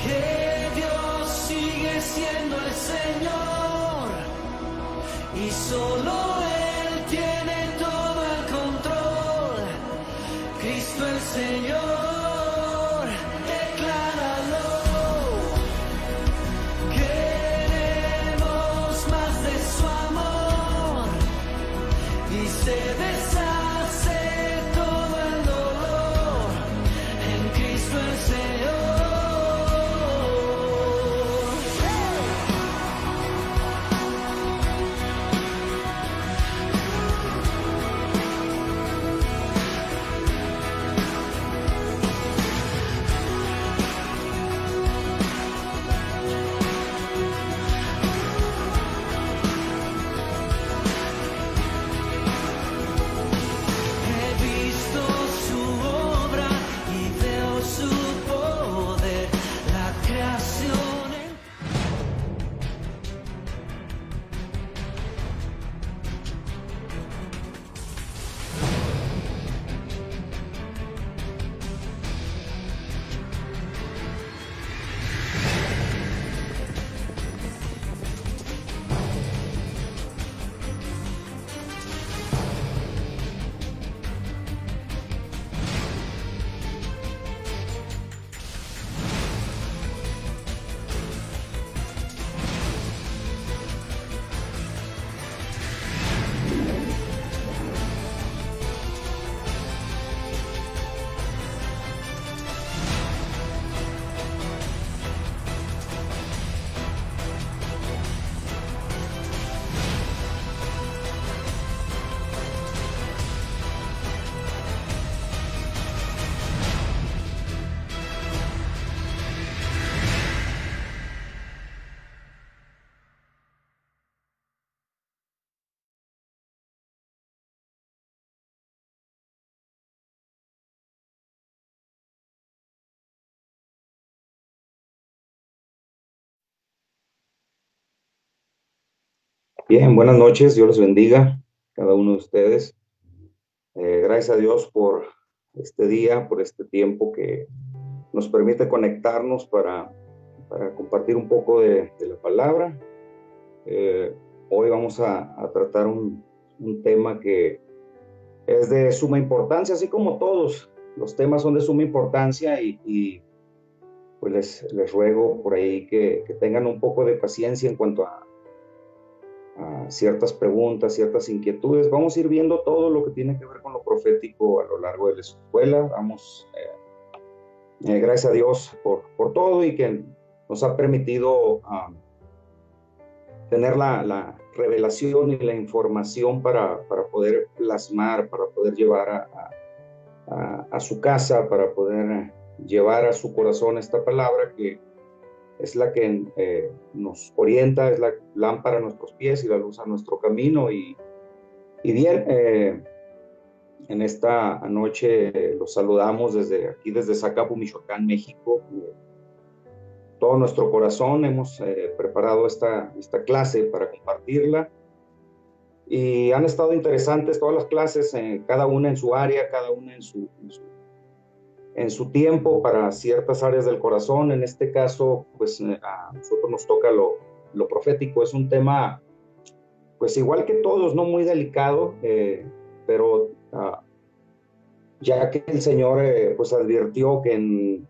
que Dios sigue siendo el Señor y solo Él tiene todo el control. Cristo el Señor, decláralo. Queremos más de su amor y se deshace todo el dolor en Cristo el Señor. He visto su obra y veo su poder, la creación en... Bien, buenas noches, Dios los bendiga, cada uno de ustedes. Gracias a Dios por este día, por este tiempo que nos permite conectarnos para compartir un poco de la palabra. Hoy vamos a tratar un tema que es de suma importancia, así como todos los temas son de suma importancia y pues les ruego por ahí que tengan un poco de paciencia en cuanto a ciertas preguntas, ciertas inquietudes. Vamos a ir viendo todo lo que tiene que ver con lo profético a lo largo de la escuela. Vamos, gracias a Dios por todo y que nos ha permitido tener la revelación y la información para poder plasmar, para poder llevar a su casa, para poder llevar a su corazón esta palabra que es la que nos orienta, es la lámpara a nuestros pies y la luz a nuestro camino. Y bien, en esta noche los saludamos desde aquí, desde Zacapu, Michoacán, México. Todo nuestro corazón hemos preparado esta clase para compartirla. Y han estado interesantes todas las clases, cada una en su área, cada una en su tiempo para ciertas áreas del corazón. En este caso, pues a nosotros nos toca lo profético. Es un tema, pues igual que todos, no muy delicado, pero ya que el Señor pues advirtió que en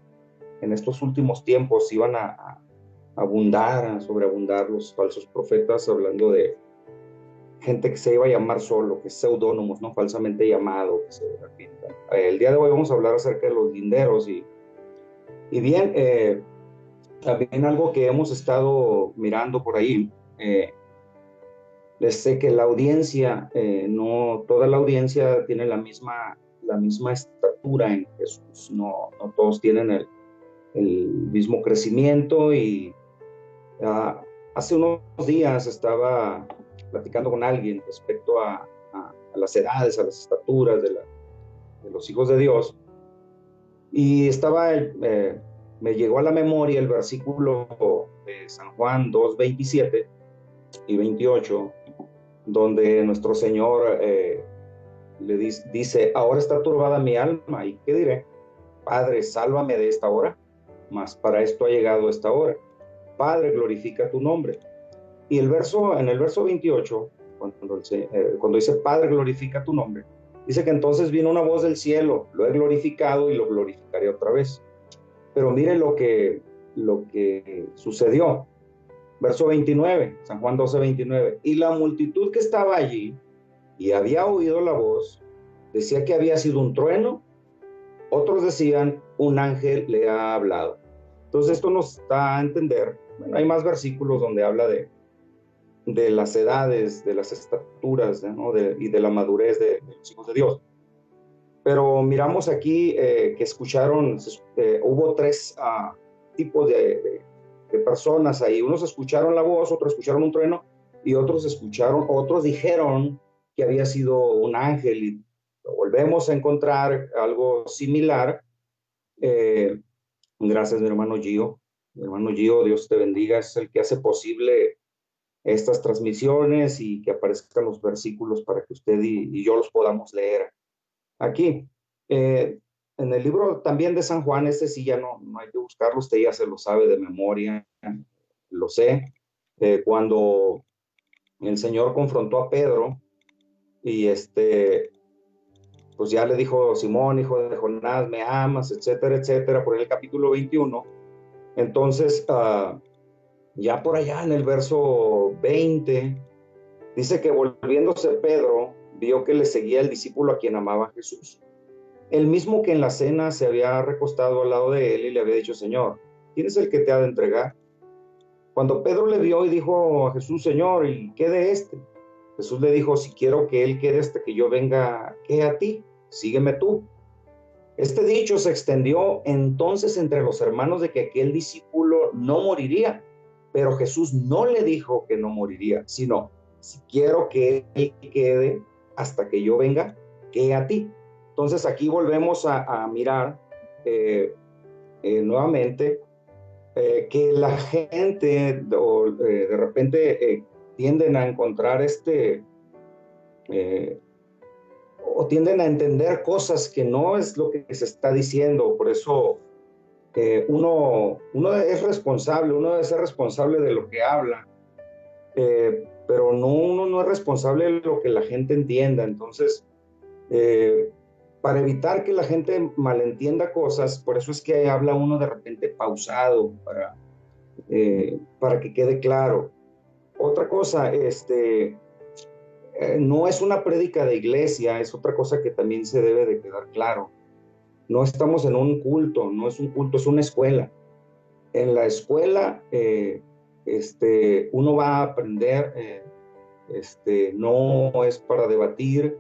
estos últimos tiempos iban a abundar, a sobreabundar los falsos profetas, hablando de gente que se iba a llamar solo, que es seudónimos, ¿no? Falsamente llamado. El día de hoy vamos a hablar acerca de los linderos y bien, también algo que hemos estado mirando por ahí. Les sé que la audiencia, no toda la audiencia tiene la misma estatura en Jesús, no todos tienen el mismo crecimiento y hace unos días estaba platicando con alguien respecto a las edades, a las estaturas de los hijos de Dios, y me llegó a la memoria el versículo de San Juan 2:27 y 28, donde nuestro Señor le dice: ahora está turbada mi alma, ¿y qué diré? Padre, sálvame de esta hora. mas para esto ha llegado esta hora. Padre, glorifica tu nombre. Y en el verso 28, cuando dice, Padre, glorifica tu nombre, dice que entonces vino una voz del cielo, lo he glorificado y lo glorificaré otra vez. Pero mire lo que sucedió. Verso 29, San Juan 12, 29. Y la multitud que estaba allí y había oído la voz, decía que había sido un trueno, otros decían, un ángel le ha hablado. Entonces esto nos da a entender, bueno, hay más versículos donde habla de las edades, de las estaturas, ¿no? y de la madurez de los hijos de Dios. Pero miramos aquí que escucharon, hubo tres tipos de personas ahí. Unos escucharon la voz, otros escucharon un trueno y otros dijeron que había sido un ángel, y volvemos a encontrar algo similar. Gracias, mi hermano Gio. Mi hermano Gio, Dios te bendiga, es el que hace posible estas transmisiones y que aparezcan los versículos para que usted y yo los podamos leer aquí. En el libro también de San Juan, este sí ya no hay que buscarlo, usted ya se lo sabe de memoria, lo sé. Cuando el Señor confrontó a Pedro y pues ya le dijo, Simón, hijo de Jonás, me amas, etcétera, etcétera, por el capítulo 21. Entonces, ya por allá en el verso 20, dice que volviéndose Pedro, vio que le seguía el discípulo a quien amaba Jesús. El mismo que en la cena se había recostado al lado de él y le había dicho, Señor, ¿quién es el que te ha de entregar? Cuando Pedro le vio y dijo a Jesús, Señor, ¿y qué de este? Jesús le dijo, si quiero que él quede hasta que yo venga, ¿qué a ti? Sígueme tú. Este dicho se extendió entonces entre los hermanos de que aquel discípulo no moriría, pero Jesús no le dijo que no moriría, sino, si quiero que él quede hasta que yo venga, ¿qué a ti? Entonces aquí volvemos a mirar nuevamente que la gente de repente tienden a encontrar o tienden a entender cosas que no es lo que se está diciendo. Por eso uno es responsable, uno debe ser responsable de lo que habla, pero uno no es responsable de lo que la gente entienda. Entonces, para evitar que la gente malentienda cosas, por eso es que habla uno de repente pausado, para que quede claro. Otra cosa, no es una prédica de iglesia, es otra cosa que también se debe de quedar claro. No estamos en un culto, no es un culto, es una escuela. En la escuela, uno va a aprender, no es para debatir,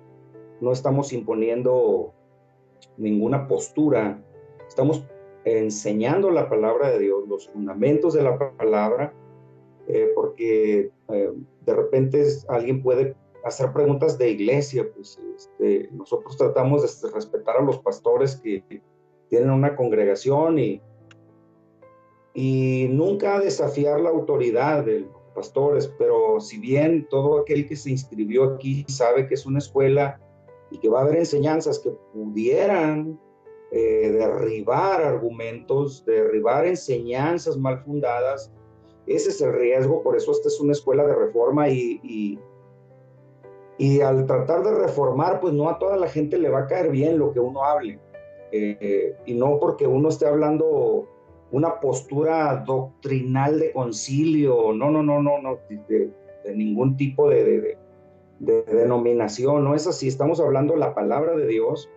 no estamos imponiendo ninguna postura, estamos enseñando la palabra de Dios, los fundamentos de la palabra, porque de repente alguien puede hacer preguntas de iglesia, pues nosotros tratamos de respetar a los pastores que tienen una congregación y nunca desafiar la autoridad de los pastores, pero si bien todo aquel que se inscribió aquí sabe que es una escuela y que va a haber enseñanzas que pudieran derribar argumentos, derribar enseñanzas mal fundadas, ese es el riesgo. Por eso esta es una escuela de reforma y al tratar de reformar, pues no a toda la gente le va a caer bien lo que uno hable, y no porque uno esté hablando una postura doctrinal de concilio, no, de ningún tipo de denominación, no es así. Estamos hablando la palabra de Dios,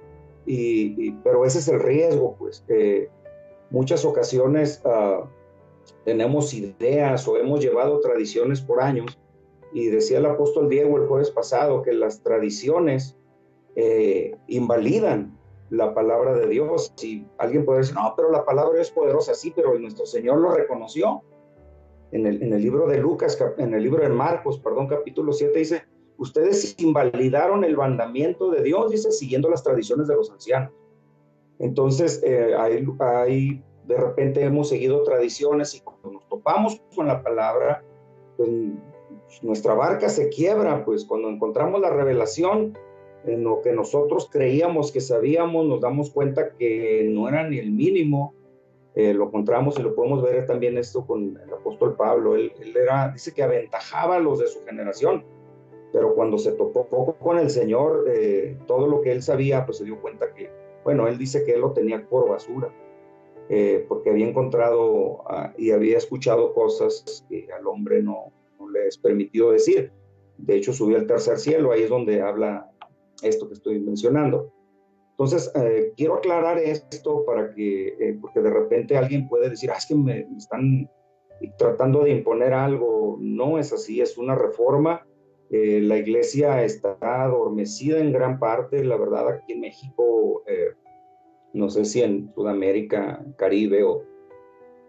pero ese es el riesgo, pues. Muchas ocasiones tenemos ideas o hemos llevado tradiciones por años, y decía el apóstol Diego el jueves pasado que las tradiciones invalidan la palabra de Dios. Y alguien puede decir, no, pero la palabra es poderosa, sí, pero nuestro Señor lo reconoció. En el libro de Lucas, en el libro de Marcos, capítulo 7, dice, ustedes invalidaron el mandamiento de Dios, dice, siguiendo las tradiciones de los ancianos. Entonces, de repente hemos seguido tradiciones, y cuando nos topamos con la palabra, pues nuestra barca se quiebra. Pues cuando encontramos la revelación en lo que nosotros creíamos que sabíamos, nos damos cuenta que no era ni el mínimo, Lo encontramos y lo podemos ver también esto con el apóstol Pablo. Él dice que aventajaba a los de su generación, pero cuando se topó poco con el Señor, todo lo que él sabía, pues se dio cuenta que, bueno, él dice que él lo tenía por basura, porque había encontrado y había escuchado cosas que al hombre no les permitió decir. De hecho, subió al tercer cielo, ahí es donde habla esto que estoy mencionando. Entonces, quiero aclarar esto para que, porque de repente alguien puede decir, es que me están tratando de imponer algo. No es así, es una reforma. La iglesia está adormecida en gran parte, la verdad, aquí en México, no sé si en Sudamérica, Caribe o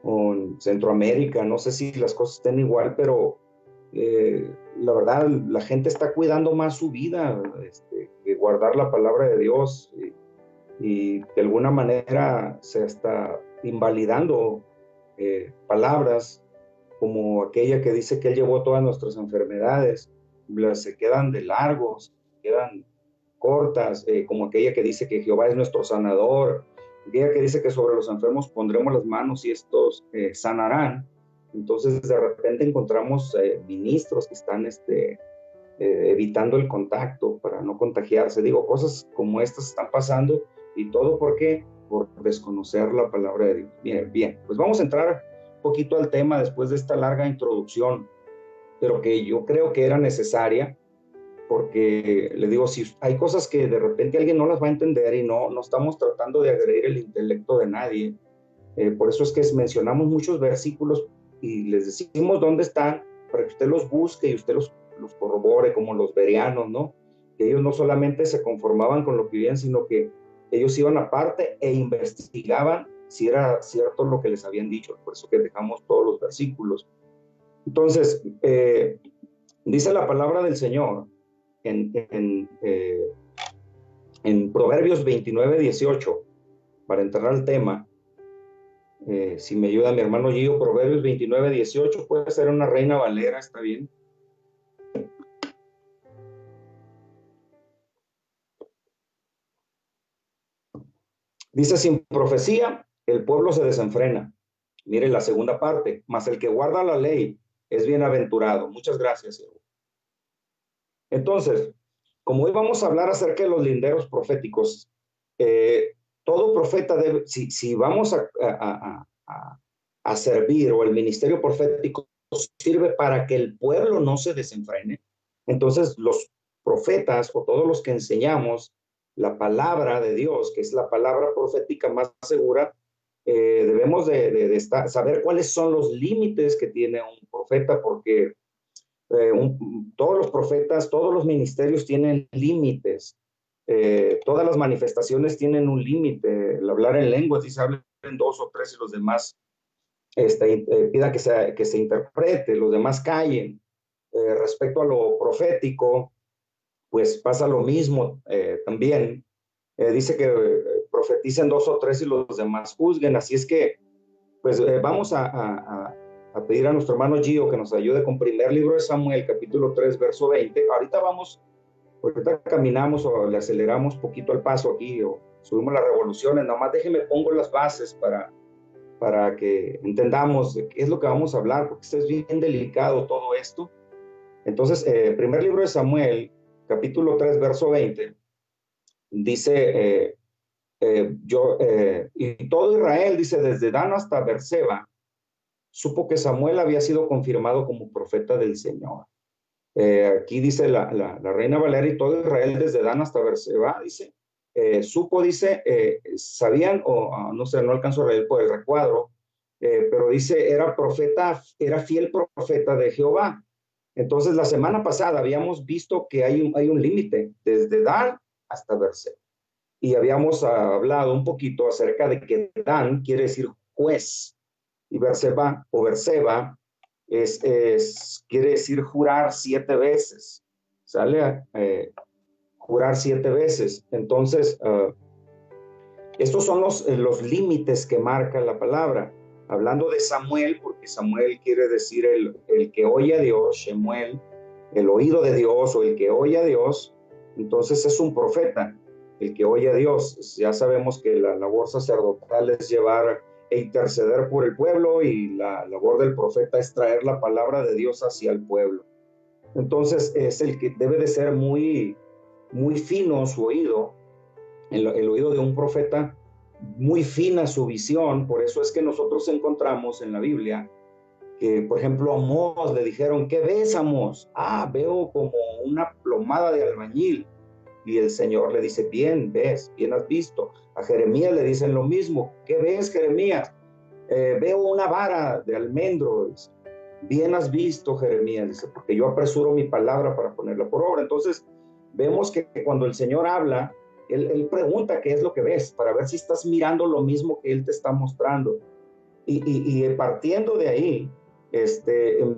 en Centroamérica, no sé si las cosas estén igual, pero la verdad, la gente está cuidando más su vida, que guardar la palabra de Dios, y de alguna manera se está invalidando palabras como aquella que dice que Él llevó todas nuestras enfermedades, se quedan de largos, quedan cortas, como aquella que dice que Jehová es nuestro sanador, aquella que dice que sobre los enfermos pondremos las manos y estos sanarán. Entonces de repente encontramos ministros que están evitando el contacto para no contagiarse. Digo, cosas como estas están pasando, y todo ¿por qué? Por desconocer la palabra de Dios. Bien, pues vamos a entrar un poquito al tema después de esta larga introducción, pero que yo creo que era necesaria, porque le digo, si hay cosas que de repente alguien no las va a entender, y no estamos tratando de agredir el intelecto de nadie. Por eso es que mencionamos muchos versículos y les decimos dónde están, para que usted los busque y usted los corrobore, como los bereanos, ¿no? Que ellos no solamente se conformaban con lo que vivían, sino que ellos iban aparte e investigaban si era cierto lo que les habían dicho. Por eso que dejamos todos los versículos. Entonces, dice la palabra del Señor en Proverbios 29:18, para entrar al tema. Si me ayuda mi hermano Gio, Proverbios 29:18, puede ser una Reina Valera, está bien. Dice, sin profecía, el pueblo se desenfrena. Mire la segunda parte, mas el que guarda la ley es bienaventurado. Muchas gracias, Evo. Entonces, como hoy vamos a hablar acerca de los linderos proféticos, todo profeta debe, si vamos a servir, o el ministerio profético sirve para que el pueblo no se desenfrene, entonces los profetas, o todos los que enseñamos la palabra de Dios, que es la palabra profética más segura, debemos de saber cuáles son los límites que tiene un profeta, porque todos los profetas, todos los ministerios tienen límites. Todas las manifestaciones tienen un límite. El hablar en lenguas, dice, hablen dos o tres y los demás pida que se interprete, los demás callen. Respecto a lo profético, pues pasa lo mismo también. Dice que profeticen dos o tres y los demás juzguen. Así es que, pues vamos a pedir a nuestro hermano Gio que nos ayude con primer libro de Samuel, capítulo 3, verso 20. Ahorita caminamos o le aceleramos poquito al paso aquí, o subimos las revoluciones. Nada más déjeme pongo las bases para que entendamos de qué es lo que vamos a hablar, porque esto es bien delicado todo esto. Entonces, primer libro de Samuel, capítulo 3, verso 20, dice, y todo Israel, dice, desde Dan hasta Berseba, supo que Samuel había sido confirmado como profeta del Señor. Aquí dice la Reina Valera, y todo Israel desde Dan hasta Berseba, dice, supo, dice, sabían, no sé, no alcanzo a leer por el recuadro, pero dice, era fiel profeta de Jehová. Entonces, la semana pasada habíamos visto que hay un límite, desde Dan hasta Berseba. Y habíamos hablado un poquito acerca de que Dan quiere decir juez, y Berseba quiere decir jurar 7 veces. ¿Sale? Jurar 7 veces. Entonces, estos son los límites que marca la palabra. Hablando de Samuel, porque Samuel quiere decir el que oye a Dios, Shemuel, el oído de Dios, o el que oye a Dios. Entonces es un profeta, el que oye a Dios. Ya sabemos que la labor sacerdotal es llevar e interceder por el pueblo, y la labor del profeta es traer la palabra de Dios hacia el pueblo. Entonces es el que debe de ser muy, muy fino su oído, el oído de un profeta, muy fina su visión. Por eso es que nosotros encontramos en la Biblia que, por ejemplo, a Amós le dijeron: ¿qué ves, Amós? Ah, veo como una plomada de albañil. Y el Señor le dice: bien ves, bien has visto. A Jeremías le dicen lo mismo: ¿qué ves, Jeremías? Veo una vara de almendro. Dice: bien has visto, Jeremías, dice, porque yo apresuro mi palabra para ponerla por obra. Entonces vemos que cuando el Señor habla, él pregunta qué es lo que ves, para ver si estás mirando lo mismo que Él te está mostrando. Y partiendo de ahí,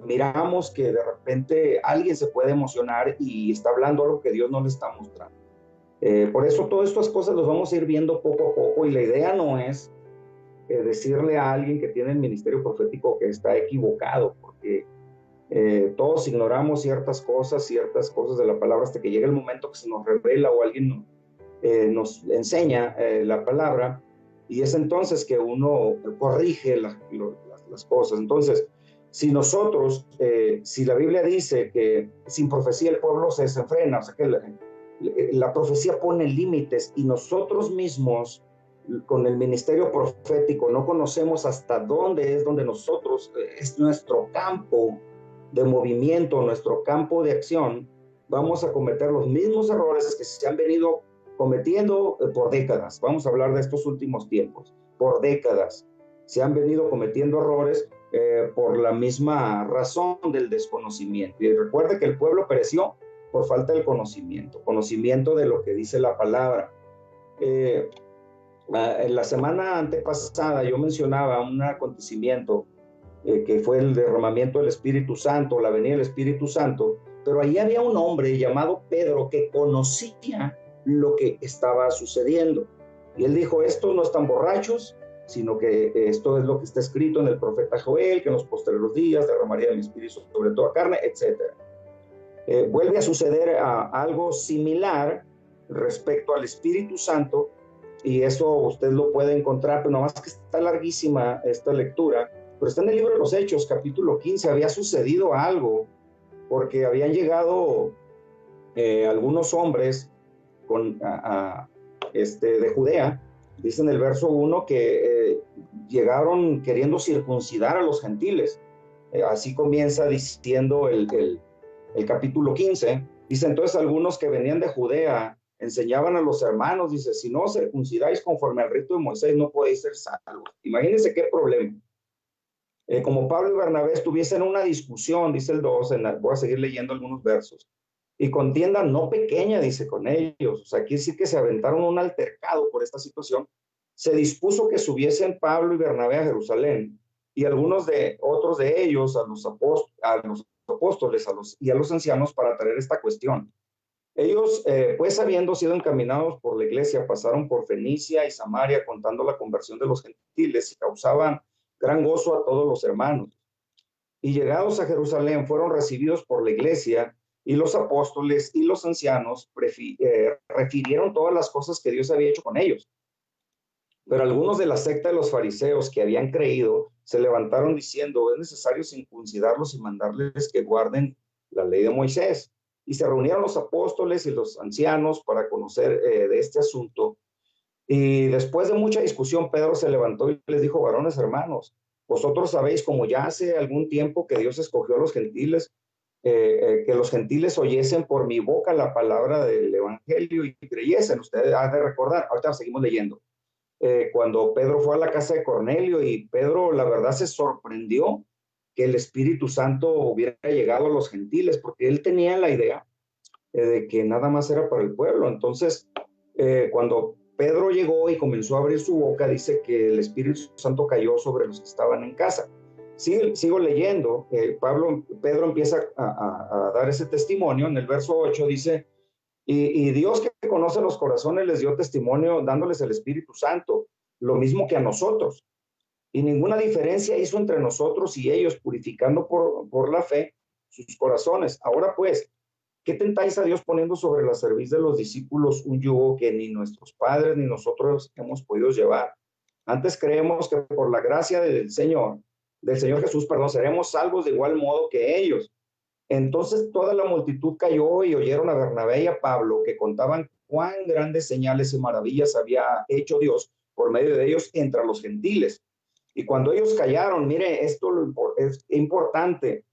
miramos que de repente alguien se puede emocionar y está hablando algo que Dios no le está mostrando. Por eso todas estas cosas las vamos a ir viendo poco a poco, y la idea no es decirle a alguien que tiene el ministerio profético que está equivocado, porque todos ignoramos ciertas cosas de la palabra hasta que llega el momento que se nos revela o alguien nos enseña la palabra, y es entonces que uno corrige las cosas. Entonces, si nosotros, si la Biblia dice que sin profecía el pueblo se desenfrena, o sea que la profecía pone límites, y nosotros mismos con el ministerio profético no conocemos hasta dónde es donde nosotros, es nuestro campo de movimiento, nuestro campo de acción, vamos a cometer los mismos errores que se han venido cometiendo por décadas. Vamos a hablar de estos últimos tiempos. Por décadas se han venido cometiendo errores por la misma razón del desconocimiento. Y recuerde que el pueblo pereció por falta del conocimiento de lo que dice la palabra. En la semana antepasada yo mencionaba un acontecimiento que fue el derramamiento del Espíritu Santo, la venida del Espíritu Santo, pero ahí había un hombre llamado Pedro que conocía lo que estaba sucediendo. Y él dijo: estos no están borrachos, sino que esto es lo que está escrito en el profeta Joel, que en los postreros días derramaría de mi espíritu sobre toda carne, etc. Vuelve a suceder algo similar respecto al Espíritu Santo, y eso usted lo puede encontrar, pero nomás que está larguísima esta lectura, pero está en el libro de los Hechos, capítulo 15. Había sucedido algo, porque habían llegado algunos hombres de Judea. Dice en el verso 1 que llegaron queriendo circuncidar a los gentiles. Así comienza diciendo el capítulo 15. Dice: entonces algunos que venían de Judea enseñaban a los hermanos, dice: si no os circuncidáis conforme al rito de Moisés, no podéis ser salvos. Imagínense qué problema. Como Pablo y Bernabé estuviesen en una discusión, dice el 2, voy a seguir leyendo algunos versos, y contienda no pequeña, dice, con ellos. O sea, quiere decir que se aventaron un altercado por esta situación. Se dispuso que subiesen Pablo y Bernabé a Jerusalén, y algunos de otros de ellos a los apóstoles y a los ancianos, para traer esta cuestión. Ellos, pues habiendo sido encaminados por la iglesia, pasaron por Fenicia y Samaria contando la conversión de los gentiles, y causaban gran gozo a todos los hermanos. Y llegados a Jerusalén fueron recibidos por la iglesia, y los apóstoles y los ancianos refirieron todas las cosas que Dios había hecho con ellos. Pero algunos de la secta de los fariseos que habían creído se levantaron diciendo: es necesario circuncidarlos y mandarles que guarden la ley de Moisés. Y se reunieron los apóstoles y los ancianos para conocer de este asunto. Y después de mucha discusión, Pedro se levantó y les dijo: varones hermanos, vosotros sabéis, como ya hace algún tiempo, que Dios escogió a los gentiles, que los gentiles oyesen por mi boca la palabra del evangelio y creyesen. Ustedes han de recordar, ahorita seguimos leyendo, cuando Pedro fue a la casa de Cornelio, y Pedro, la verdad, se sorprendió que el Espíritu Santo hubiera llegado a los gentiles, porque él tenía la idea de que nada más era para el pueblo. Entonces, cuando Pedro llegó y comenzó a abrir su boca, dice que el Espíritu Santo cayó sobre los que estaban en casa. Sigo leyendo. Pedro empieza a dar ese testimonio. En el verso 8 dice: y Dios, que conoce los corazones, les dio testimonio dándoles el Espíritu Santo, lo mismo que a nosotros. Y ninguna diferencia hizo entre nosotros y ellos, purificando por la fe sus corazones. Ahora pues, ¿qué tentáis a Dios poniendo sobre la cerviz de los discípulos un yugo que ni nuestros padres ni nosotros hemos podido llevar? Antes creemos que por la gracia del Señor Jesús, perdón, seremos salvos de igual modo que ellos. Entonces toda la multitud cayó y oyeron a Bernabé y a Pablo que contaban cuán grandes señales y maravillas había hecho Dios por medio de ellos entre los gentiles. Y cuando ellos callaron, mire, esto es importante,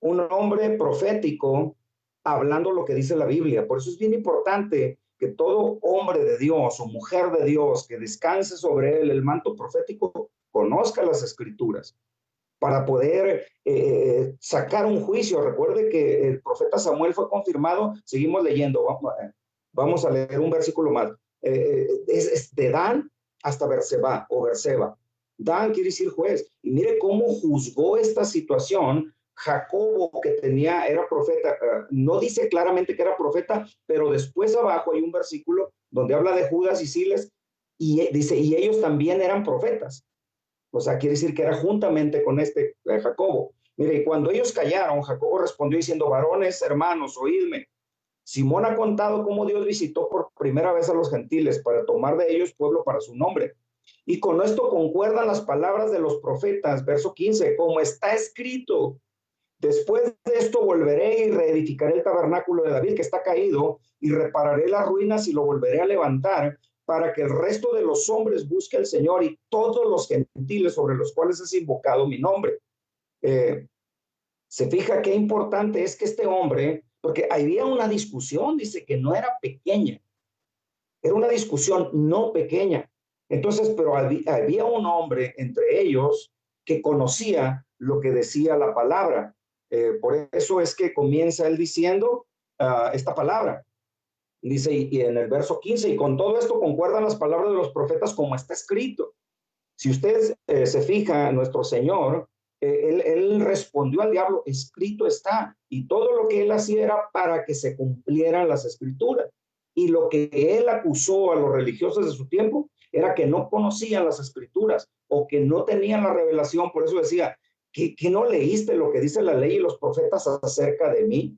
un hombre profético hablando lo que dice la Biblia. Por eso es bien importante que todo hombre de Dios o mujer de Dios que descanse sobre él el manto profético conozca las escrituras para poder sacar un juicio. Recuerde que el profeta Samuel fue confirmado, seguimos leyendo, vamos a leer un versículo más, es de Dan hasta Berseba o Berseba. Dan quiere decir juez, y mire cómo juzgó esta situación. Jacobo, que era profeta, no dice claramente que era profeta, pero después abajo hay un versículo donde habla de Judas y Silas, y dice, y ellos también eran profetas. O sea, quiere decir que era juntamente con Jacobo. Mire, y cuando ellos callaron, Jacobo respondió diciendo, varones, hermanos, oídme. Simón ha contado cómo Dios visitó por primera vez a los gentiles para tomar de ellos pueblo para su nombre. Y con esto concuerdan las palabras de los profetas, verso 15, como está escrito, después de esto volveré y reedificaré el tabernáculo de David que está caído y repararé las ruinas y lo volveré a levantar para que el resto de los hombres busque al Señor y todos los gentiles sobre los cuales es invocado mi nombre. Se fija qué importante es que este hombre, porque había una discusión, dice que no era pequeña, era una discusión no pequeña. Entonces, pero había un hombre entre ellos que conocía lo que decía la palabra. Por eso es que comienza él diciendo esta palabra. Dice, y en el verso 15, y con todo esto concuerdan las palabras de los profetas como está escrito. Si usted se fija, nuestro Señor, él respondió al diablo, escrito está, y todo lo que él hacía era para que se cumplieran las escrituras. Y lo que él acusó a los religiosos de su tiempo era que no conocían las escrituras o que no tenían la revelación. Por eso decía, ¿que no leíste lo que dice la ley y los profetas acerca de mí?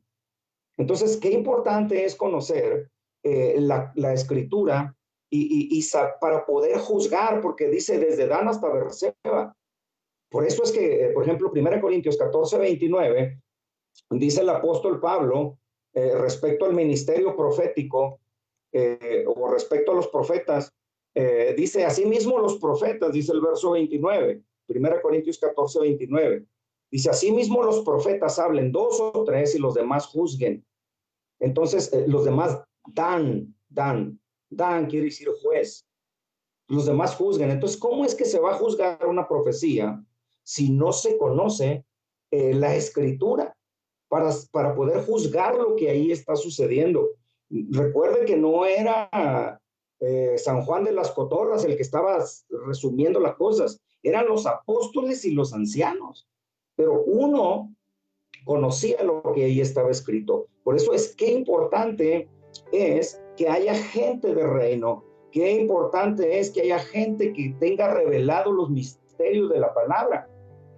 Entonces, qué importante es conocer la escritura y para poder juzgar, porque dice desde Dan hasta Berseba. Por eso es que, por ejemplo, 1 Corintios 14, 29, dice el apóstol Pablo respecto al ministerio profético o respecto a los profetas, dice, asimismo los profetas, dice el verso 29, 1 Corintios 14, 29, dice, asimismo los profetas hablen 2 o 3 y los demás juzguen. Entonces, los demás dan quiere decir juez. Los demás juzguen. Entonces, ¿cómo es que se va a juzgar una profecía si no se conoce la escritura para poder juzgar lo que ahí está sucediendo? Recuerde que no era San Juan de las Cotorras el que estaba resumiendo las cosas, eran los apóstoles y los ancianos, pero uno conocía lo que ahí estaba escrito. Por eso es que importante es que haya gente de reino, qué importante es que haya gente que tenga revelado los misterios de la palabra.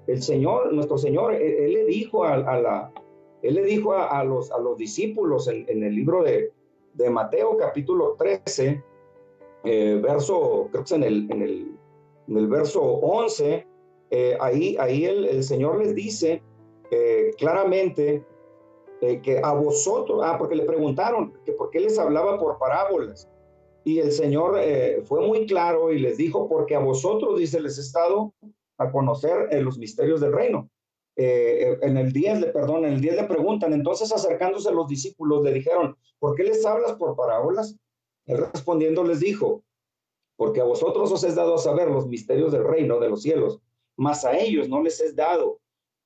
El Señor, nuestro Señor, él le dijo a los discípulos en el libro de Mateo capítulo 13, verso, creo que es en el verso 11, ahí el Señor les dice claramente que a vosotros, porque le preguntaron que por qué les hablaba por parábolas, y el Señor fue muy claro y les dijo, porque a vosotros, dice, les he estado a conocer los misterios del reino. En el 10 le preguntan, entonces acercándose a los discípulos le dijeron, ¿por qué les hablas por parábolas? Él respondiendo les dijo, porque a vosotros os es dado a saber los misterios del reino de los cielos, mas a ellos no les es dado.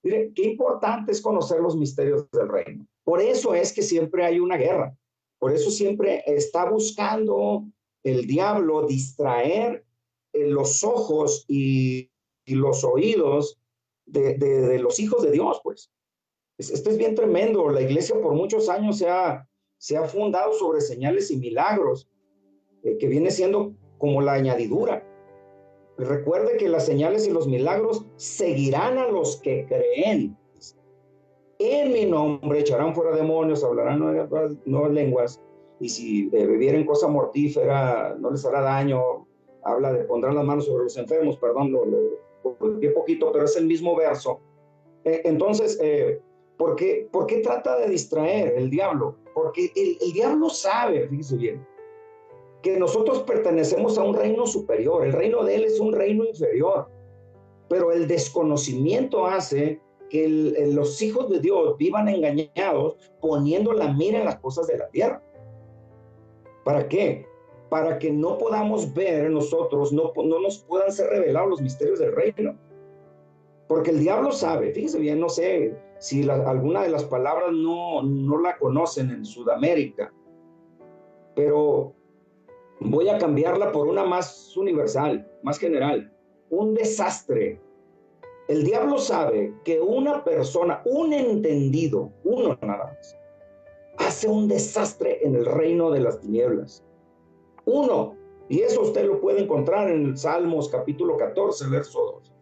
Mire, qué importante es conocer los misterios del reino. Por eso es que siempre hay una guerra. Por eso siempre está buscando el diablo distraer los ojos y los oídos de los hijos de Dios, pues. Esto es bien tremendo. La iglesia por muchos años se ha fundado sobre señales y milagros, que viene siendo como la añadidura. Recuerde que las señales y los milagros seguirán a los que creen. En mi nombre echarán fuera demonios, hablarán nuevas lenguas, y si bebieren cosa mortífera no les hará daño. habla de pondrán las manos sobre los enfermos, perdón, lo volteé poquito, pero es el mismo verso. Entonces, ¿por qué trata de distraer el diablo? Porque el diablo sabe, fíjese bien, que nosotros pertenecemos a un reino superior, el reino de él es un reino inferior, pero el desconocimiento hace que los hijos de Dios vivan engañados, poniendo la mira en las cosas de la tierra. ¿Para qué? Para que no podamos ver nosotros, no nos puedan ser revelados los misterios del reino. Porque el diablo sabe, fíjese bien, no sé si alguna de las palabras no la conocen en Sudamérica, pero voy a cambiarla por una más universal, más general. Un desastre. El diablo sabe que una persona, un entendido, uno nada más, hace un desastre en el reino de las tinieblas. Uno. Y eso usted lo puede encontrar en el Salmos capítulo 14, verso 2.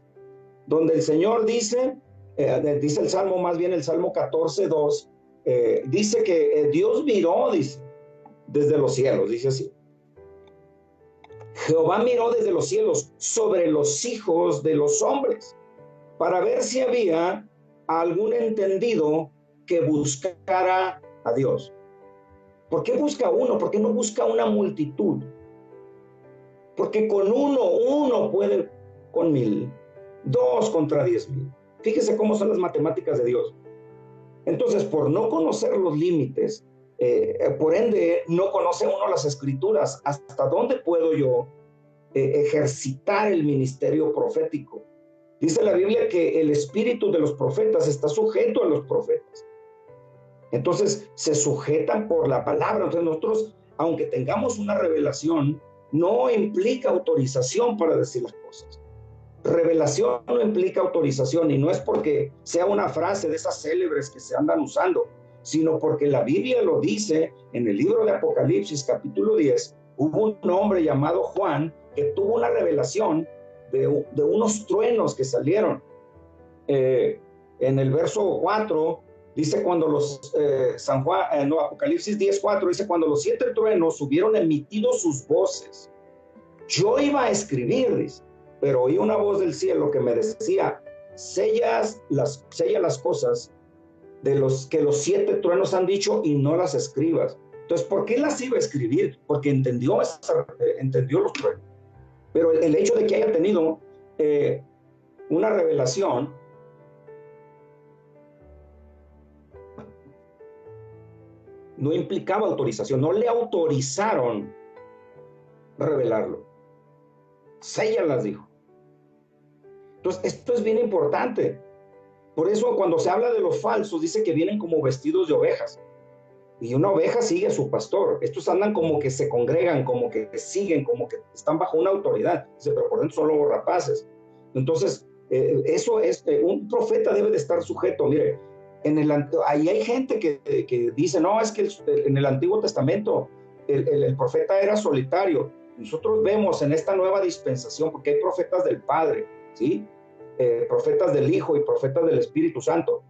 Donde el Señor dice el Salmo, más bien el Salmo 14, 2, dice que Dios miró, dice, desde los cielos, dice así. Jehová miró desde los cielos sobre los hijos de los hombres para ver si había algún entendido que buscara a Dios. ¿Por qué busca uno? ¿Por qué no busca una multitud? Porque con uno puede con 1000, 2 contra 10,000. Fíjese cómo son las matemáticas de Dios. Entonces, por no conocer los límites, por ende, no conoce uno las escrituras. ¿Hasta dónde puedo yo ejercitar el ministerio profético? Dice la Biblia que el espíritu de los profetas está sujeto a los profetas. Entonces, se sujetan por la palabra. Entonces, nosotros, aunque tengamos una revelación, no implica autorización para decir las cosas. Revelación no implica autorización, y no es porque sea una frase de esas célebres que se andan usando, sino porque la Biblia lo dice en el libro de Apocalipsis, capítulo 10, hubo un hombre llamado Juan que tuvo una revelación de unos truenos que salieron. En el verso 4 dice cuando Apocalipsis 10:4 dice cuando los 7 truenos hubieron emitido sus voces, yo iba a escribir, dice, pero oí una voz del cielo que me decía, sella las cosas de los que los 7 truenos han dicho y no las escribas. Entonces, ¿por qué las iba a escribir? Porque entendió los truenos. Pero el hecho de que haya tenido una revelación no implicaba autorización, no le autorizaron revelarlo. Séllalas, dijo. Entonces, esto es bien importante. Por eso, cuando se habla de los falsos, dice que vienen como vestidos de ovejas. Y una oveja sigue a su pastor. Estos andan como que se congregan, como que siguen, como que están bajo una autoridad. Dice, pero por dentro son lobos rapaces. Entonces, eso es, un profeta debe de estar sujeto. Mire, ahí hay gente que dice, no, es que en el Antiguo Testamento el profeta era solitario. Nosotros vemos en esta nueva dispensación, porque hay profetas del Padre, ¿sí? Profetas del Hijo y profetas del Espíritu Santo,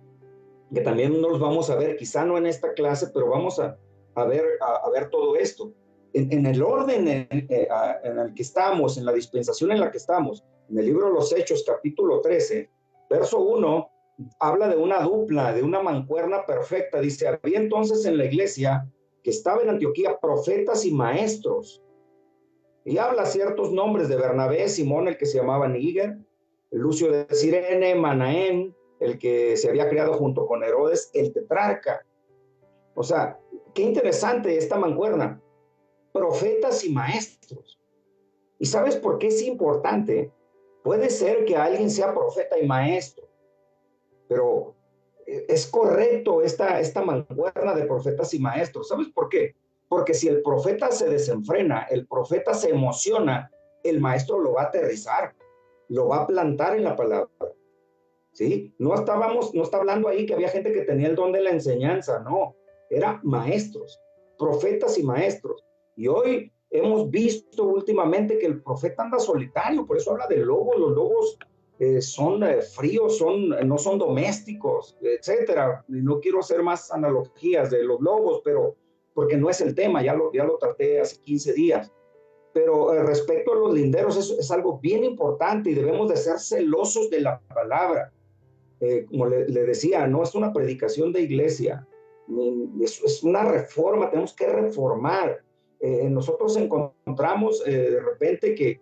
que también nos vamos a ver, quizá no en esta clase, pero vamos a ver todo esto. En el orden en el que estamos, en la dispensación en la que estamos, en el libro de los Hechos, capítulo 13, verso 1, habla de una dupla, de una mancuerna perfecta. Dice, había entonces en la iglesia que estaba en Antioquía profetas y maestros. Y habla ciertos nombres de Bernabé, Simón, el que se llamaba Níger, Lucio de Cirene, Manaén, el que se había criado junto con Herodes, el tetrarca. O sea, qué interesante esta mancuerna. Profetas y maestros. ¿Y sabes por qué es importante? Puede ser que alguien sea profeta y maestro, pero es correcto esta mancuerna de profetas y maestros. ¿Sabes por qué? Porque si el profeta se desenfrena, el profeta se emociona, el maestro lo va a aterrizar, lo va a plantar en la palabra. ¿Sí? No está hablando ahí que había gente que tenía el don de la enseñanza, no, eran maestros, profetas y maestros. Y hoy hemos visto últimamente que el profeta anda solitario, por eso habla de lobos. Los lobos son fríos, no son domésticos, etcétera. Y no quiero hacer más analogías de los lobos, pero porque no es el tema, ya lo traté hace 15 días. Pero respecto a los linderos, eso es algo bien importante y debemos de ser celosos de la palabra. Como le decía, no es una predicación de iglesia, es una reforma, tenemos que reformar. Nosotros encontramos de repente que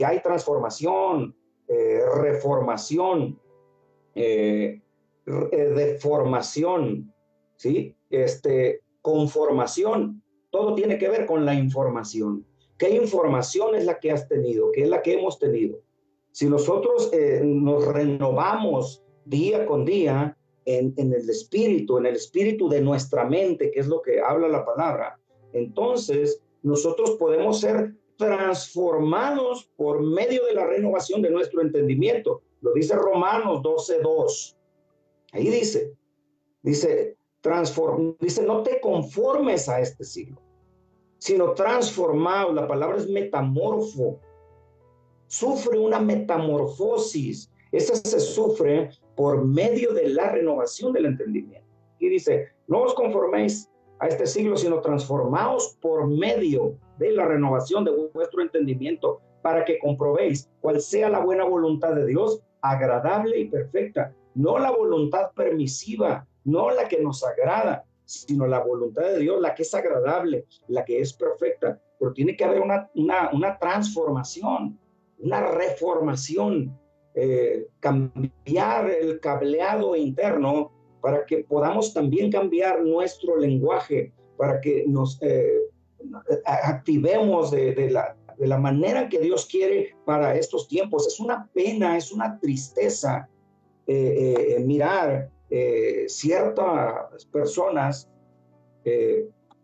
hay transformación, reformación, deformación, ¿sí? Conformación, todo tiene que ver con la información. ¿Qué información es la que has tenido? ¿Qué es la que hemos tenido? Si nosotros nos renovamos día con día en el espíritu de nuestra mente, que es lo que habla la palabra, entonces nosotros podemos ser transformados por medio de la renovación de nuestro entendimiento. Lo dice Romanos 12:2. Ahí dice, no te conformes a este siglo, sino transformados. La palabra es metamorfo. Sufre una metamorfosis. Esa se sufre por medio de la renovación del entendimiento. Y dice, no os conforméis a este siglo, sino transformaos por medio de la renovación de vuestro entendimiento, para que comprobéis cuál sea la buena voluntad de Dios, agradable y perfecta. No la voluntad permisiva, no la que nos agrada, sino la voluntad de Dios, la que es agradable, la que es perfecta. Pero tiene que haber una transformación, una reformación, cambiar el cableado interno para que podamos también cambiar nuestro lenguaje, para que nos activemos de la manera que Dios quiere para estos tiempos. Es una pena, es una tristeza mirar ciertas personas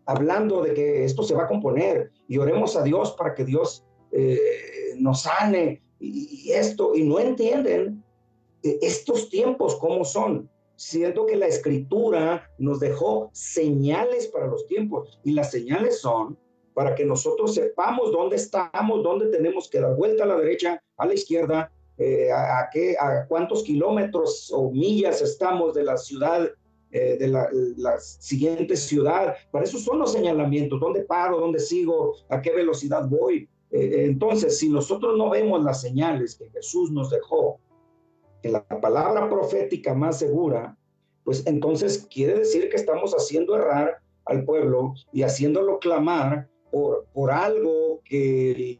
hablando de que esto se va a componer, y oremos a Dios para que Dios nos sane y esto, y no entienden estos tiempos cómo son. Siento que la escritura nos dejó señales para los tiempos, y las señales son para que nosotros sepamos dónde estamos, dónde tenemos que dar vuelta a la derecha, a la izquierda, a cuántos kilómetros o millas estamos de la ciudad, de la siguiente ciudad. Para eso son los señalamientos: dónde paro, dónde sigo, a qué velocidad voy. Entonces, si nosotros no vemos las señales que Jesús nos dejó en la palabra profética más segura, pues entonces quiere decir que estamos haciendo errar al pueblo y haciéndolo clamar por algo que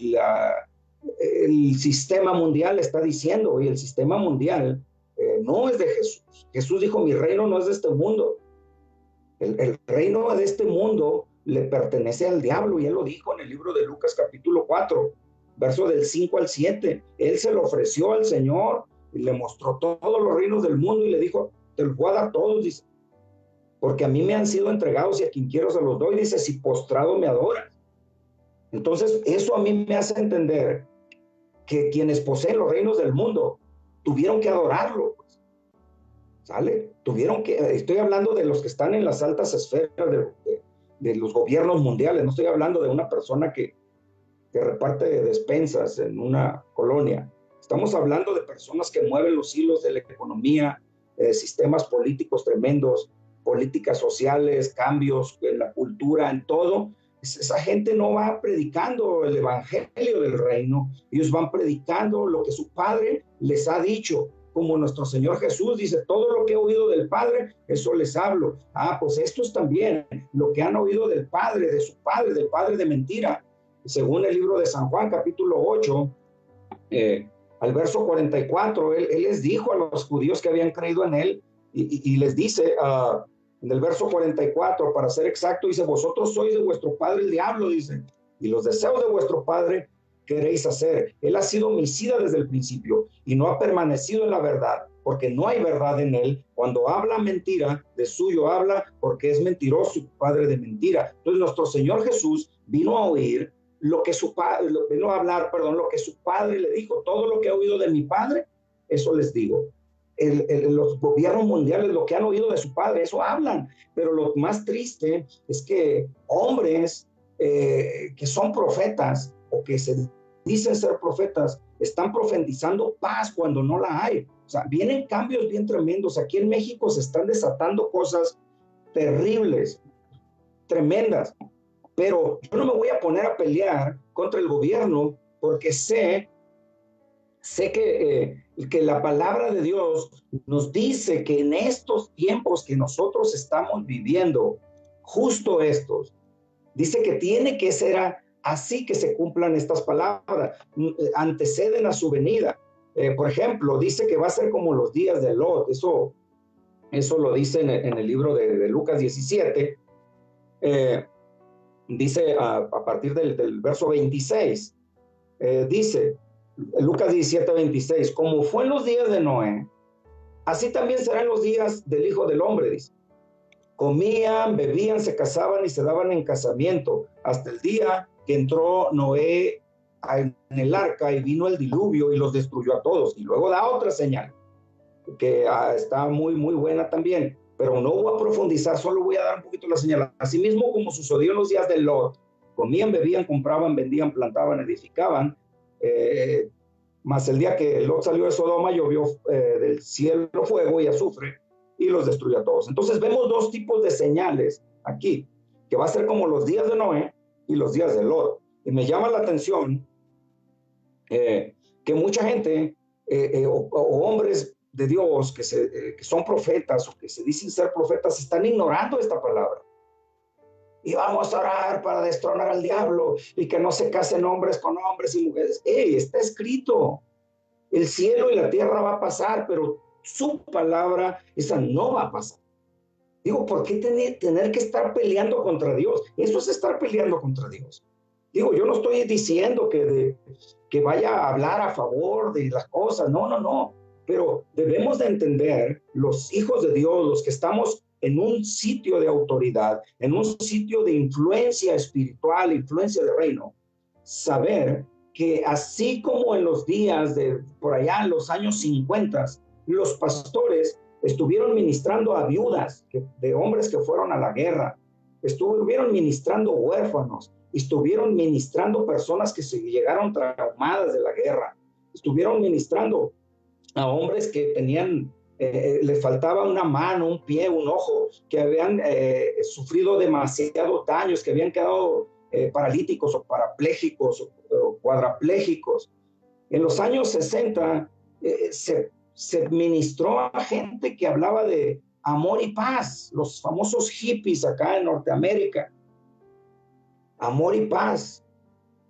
el sistema mundial está diciendo. Y el sistema mundial no es de Jesús. Jesús dijo: mi reino no es de este mundo. El reino de este mundo le pertenece al diablo, y él lo dijo en el libro de Lucas capítulo 4, verso del 5 al 7. Él se lo ofreció al Señor y le mostró todos los reinos del mundo y le dijo: te los voy a dar todos, dice, porque a mí me han sido entregados y a quien quiero se los doy, dice, si postrado me adoras. Entonces eso a mí me hace entender que quienes poseen los reinos del mundo tuvieron que adorarlo, pues. ¿Sale? Estoy hablando de los que están en las altas esferas de los gobiernos mundiales. No estoy hablando de una persona que reparte despensas en una colonia. Estamos hablando de personas que mueven los hilos de la economía, sistemas políticos tremendos, políticas sociales, cambios en la cultura, en todo. Esa gente no va predicando el evangelio del reino, ellos van predicando lo que su Padre les ha dicho, como nuestro Señor Jesús dice: todo lo que he oído del Padre, eso les hablo. Pues esto es también lo que han oído del Padre, de su Padre, del Padre de mentira. Según el libro de San Juan, capítulo 8, al verso 44, él les dijo a los judíos que habían creído en él, y les dice, en el verso 44, para ser exacto, dice: vosotros sois de vuestro padre el diablo, dice, y los deseos de vuestro padre queréis hacer. Él ha sido homicida desde el principio y no ha permanecido en la verdad, porque no hay verdad en él. Cuando habla mentira, de suyo habla, porque es mentiroso, padre de mentira. Entonces nuestro Señor Jesús vino a oír lo que su padre, vino a hablar, lo que su Padre le dijo. Todo lo que he oído de mi Padre, eso les digo. Los gobiernos mundiales, lo que han oído de su Padre, eso hablan. Pero lo más triste es que hombres que son profetas, o que se dicen ser profetas, están profetizando paz cuando no la hay. O sea, vienen cambios bien tremendos. Aquí en México se están desatando cosas terribles, tremendas. pero yo no me voy a poner a pelear contra el gobierno porque sé que la palabra de Dios nos dice que en estos tiempos que nosotros estamos viviendo, justo estos, dice que tiene que ser así que se cumplan estas palabras, anteceden a su venida. Por ejemplo, dice que va a ser como los días de Lot, eso lo dice en el libro de Lucas 17, dice a partir del verso 26, dice Lucas 17, 26, como fue en los días de Noé, así también serán los días del Hijo del Hombre, dice. Comían, bebían, se casaban y se daban en casamiento hasta el día que entró Noé en el arca y vino el diluvio y los destruyó a todos. Y luego da otra señal que está muy, muy buena también, pero no voy a profundizar, solo voy a dar un poquito la señal. Asimismo, como sucedió en los días de Lot, comían, bebían, compraban, vendían, plantaban, edificaban, mas el día que Lot salió de Sodoma llovió del cielo fuego y azufre y los destruyó a todos. Entonces vemos dos tipos de señales aquí, que va a ser como los días de Noé y los días de Lot. Y me llama la atención que mucha gente o hombres de Dios que son profetas o que se dicen ser profetas están ignorando esta palabra. Y vamos a orar para destronar al diablo y que no se casen hombres con hombres y mujeres. Está escrito. El cielo y la tierra va a pasar, pero su palabra, esa no va a pasar. Digo, ¿por qué tener que estar peleando contra Dios? Eso es estar peleando contra Dios. Digo, yo no estoy diciendo que vaya a hablar a favor de las cosas, no. Pero debemos de entender, los hijos de Dios, los que estamos en un sitio de autoridad, en un sitio de influencia espiritual, influencia de reino, saber que así como en los días de por allá en los años 50, los pastores estuvieron ministrando a viudas de hombres que fueron a la guerra, estuvieron ministrando huérfanos, estuvieron ministrando personas que se llegaron traumadas de la guerra, estuvieron ministrando a hombres que tenían, les faltaba una mano, un pie, un ojo, que habían sufrido demasiados daños, que habían quedado paralíticos o parapléjicos o cuadraplégicos. En los años 60 se ministró a gente que hablaba de amor y paz, los famosos hippies acá en Norteamérica. Amor y paz,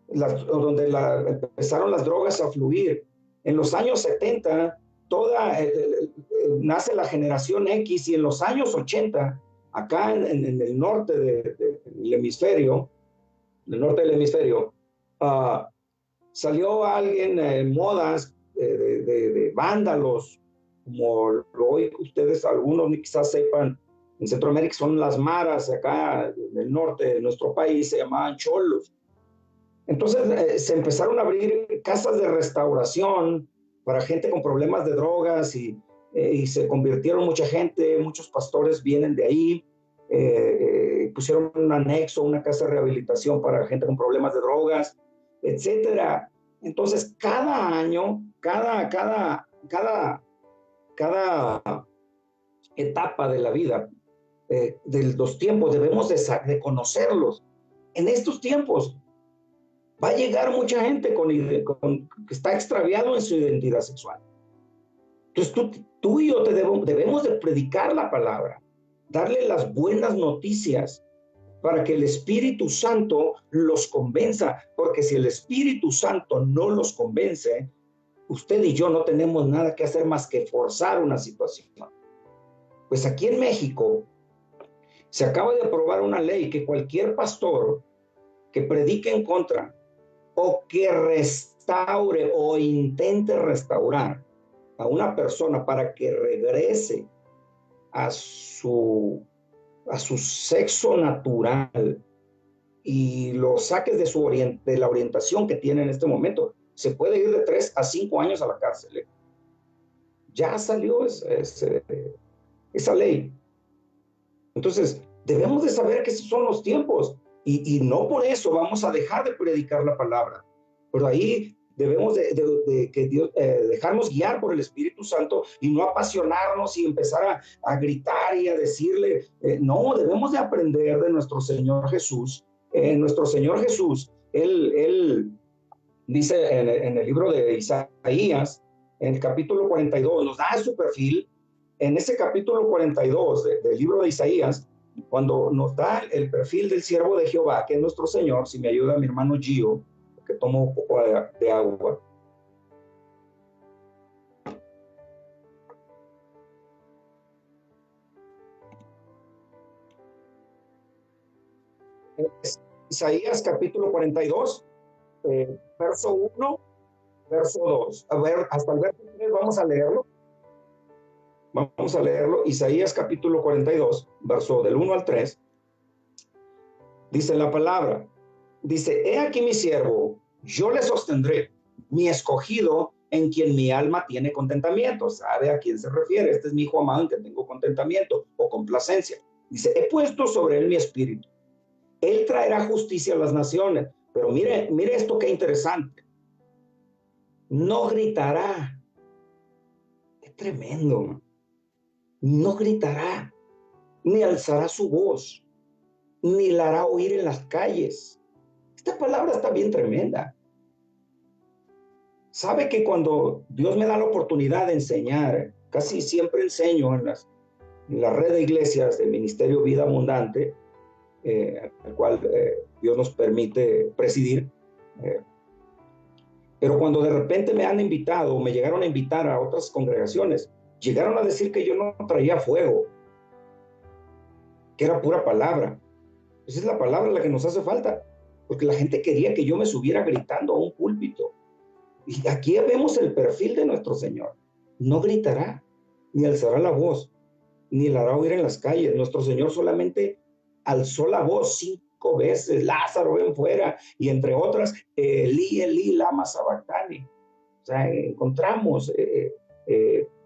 donde empezaron las drogas a fluir. En los años 70 nace la generación X y en los años 80, acá en el norte del hemisferio, salió alguien en modas de vándalos, como hoy ustedes, algunos quizás sepan, en Centroamérica son las maras, acá en el norte de nuestro país se llamaban cholos. Entonces se empezaron a abrir casas de restauración para gente con problemas de drogas y se convirtieron mucha gente, muchos pastores vienen de ahí, pusieron un anexo, una casa de rehabilitación para gente con problemas de drogas, etcétera. Entonces cada año, cada etapa de la vida, de los tiempos, debemos de conocerlos. En estos tiempos va a llegar mucha gente que está extraviado en su identidad sexual. Entonces tú y yo debemos de predicar la palabra, darle las buenas noticias para que el Espíritu Santo los convenza, porque si el Espíritu Santo no los convence, usted y yo no tenemos nada que hacer más que forzar una situación. Pues aquí en México se acaba de aprobar una ley que cualquier pastor que predique en contra o que restaure o intente restaurar a una persona para que regrese a su sexo natural y lo saques de la orientación que tiene en este momento, se puede ir de 3 a 5 años a la cárcel. Ya salió esa ley. Entonces, debemos de saber que esos son los tiempos y no por eso vamos a dejar de predicar la palabra. Pero ahí debemos dejarnos guiar por el Espíritu Santo y no apasionarnos y empezar a gritar y a decirle, no, debemos de aprender de nuestro Señor Jesús nuestro Señor Jesús, Él dice en el libro de Isaías, en el capítulo 42, nos da su perfil. En ese capítulo 42 del libro de Isaías, cuando nos da el perfil del siervo de Jehová, que es nuestro Señor, si me ayuda mi hermano Gio, que tomo un poco de agua. Isaías capítulo 42, verso 1, verso 2. A ver, hasta el verso 3 vamos a leerlo. Vamos a leerlo. Isaías capítulo 42, verso del 1 al 3. Dice la palabra, dice, he aquí mi siervo, yo le sostendré, mi escogido en quien mi alma tiene contentamiento. ¿Sabe a quién se refiere? Este es mi hijo amado en que tengo contentamiento o complacencia. Dice, he puesto sobre él mi espíritu. Él traerá justicia a las naciones. Pero mire esto qué interesante. No gritará. Qué tremendo. No gritará, ni alzará su voz, ni la hará oír en las calles. Esta palabra está bien tremenda. Sabe que cuando Dios me da la oportunidad de enseñar, casi siempre enseño en la red de iglesias del Ministerio Vida Abundante, al cual Dios nos permite presidir. Pero cuando de repente me han invitado, o me llegaron a invitar a otras congregaciones, llegaron a decir que yo no traía fuego, que era pura palabra. Esa es la palabra la que nos hace falta, porque la gente quería que yo me subiera gritando a un púlpito. Y aquí vemos el perfil de nuestro Señor. No gritará, ni alzará la voz, ni la hará oír en las calles. Nuestro Señor solamente alzó la voz 5 veces, Lázaro ven fuera, y entre otras, Elí, Elí, lama sabactani. O sea, encontramos,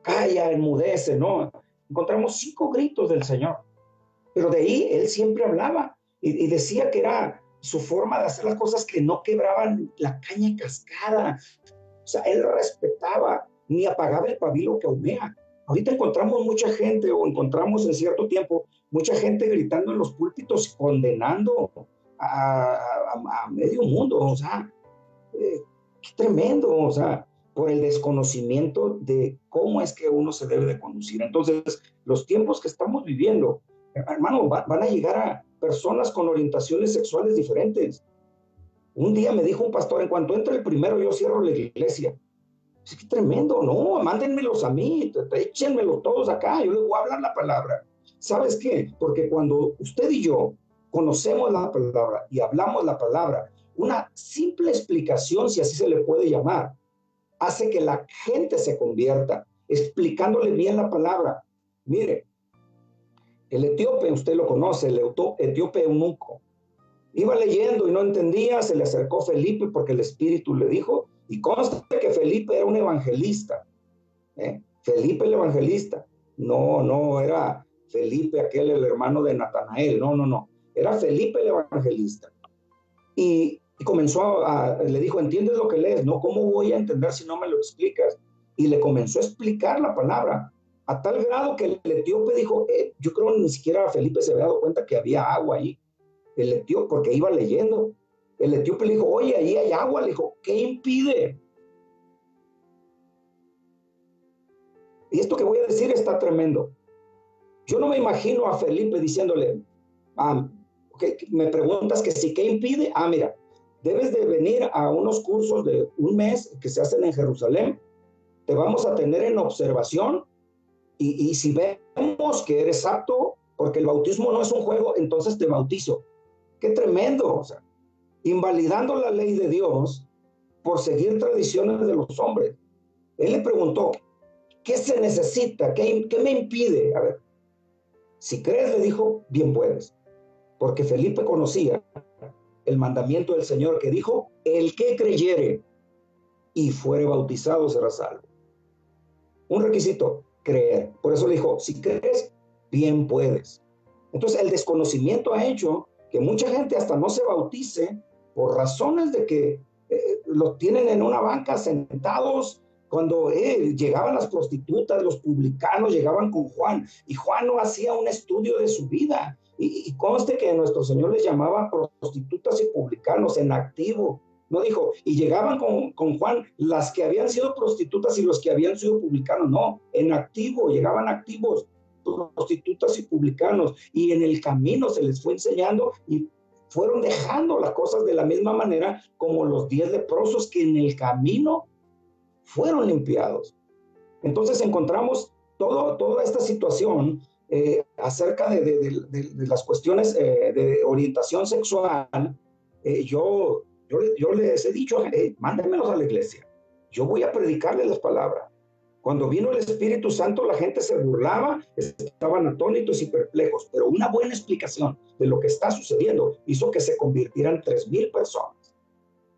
calla, enmudece, ¿no? Encontramos 5 gritos del Señor. Pero de ahí Él siempre hablaba y decía que era su forma de hacer las cosas que no quebraban la caña cascada. O sea, Él respetaba, ni apagaba el pabilo que humea. Ahorita encontramos mucha gente, o encontramos en cierto tiempo, mucha gente gritando en los púlpitos, condenando a medio mundo. O sea, qué tremendo, o sea, por el desconocimiento de cómo es que uno se debe de conducir. Entonces, los tiempos que estamos viviendo, hermano, van a llegar a personas con orientaciones sexuales diferentes. Un día me dijo un pastor, en cuanto entre el primero, yo cierro la iglesia. Es que tremendo, no, mándenmelos a mí, échenmelos todos acá, yo les voy a hablar la palabra. ¿Sabes qué? Porque cuando usted y yo conocemos la palabra y hablamos la palabra, una simple explicación, si así se le puede llamar, hace que la gente se convierta, explicándole bien la palabra. Mire, el etíope, usted lo conoce, el etíope eunuco, iba leyendo y no entendía, se le acercó Felipe porque el Espíritu le dijo, y consta que Felipe era un evangelista, Felipe el evangelista, no era Felipe aquel, el hermano de Natanael, no, era Felipe el evangelista. Y comenzó le dijo, ¿entiendes lo que lees? No, ¿cómo voy a entender si no me lo explicas? Y le comenzó a explicar la palabra, a tal grado que el etíope dijo, yo creo que ni siquiera Felipe se había dado cuenta que había agua ahí. El etíope, porque iba leyendo, el etíope le dijo, oye, ahí hay agua. Le dijo, ¿qué impide? Y esto que voy a decir está tremendo. Yo no me imagino a Felipe diciéndole, me preguntas que si, ¿qué impide? Mira, debes de venir a unos cursos de un mes que se hacen en Jerusalén. Te vamos a tener en observación y si vemos que eres apto, porque el bautismo no es un juego, entonces te bautizo. Qué tremendo, o sea, invalidando la ley de Dios por seguir tradiciones de los hombres. Él le preguntó, ¿qué se necesita? ¿Qué me impide? A ver, si crees, le dijo, bien puedes. Porque Felipe conocía el mandamiento del Señor que dijo, el que creyere y fuere bautizado será salvo. Un requisito, creer. Por eso le dijo, si crees, bien puedes. Entonces el desconocimiento ha hecho que mucha gente hasta no se bautice por razones de que los tienen en una banca sentados. Cuando llegaban las prostitutas, los publicanos llegaban con Juan, y Juan no hacía un estudio de su vida. Y conste que nuestro Señor les llamaba prostitutas y publicanos en activo. No dijo, y llegaban con Juan las que habían sido prostitutas y los que habían sido publicanos. No, en activo, llegaban activos, prostitutas y publicanos. Y en el camino se les fue enseñando y fueron dejando las cosas de la misma manera como los 10 leprosos que en el camino fueron limpiados. Entonces encontramos toda esta situación acerca de las cuestiones de orientación sexual. Yo les he dicho, mándenmelos a la iglesia. Yo voy a predicarles las palabras. Cuando vino el Espíritu Santo, la gente se burlaba, estaban atónitos y perplejos, pero una buena explicación de lo que está sucediendo hizo que se convirtieran 3,000 personas.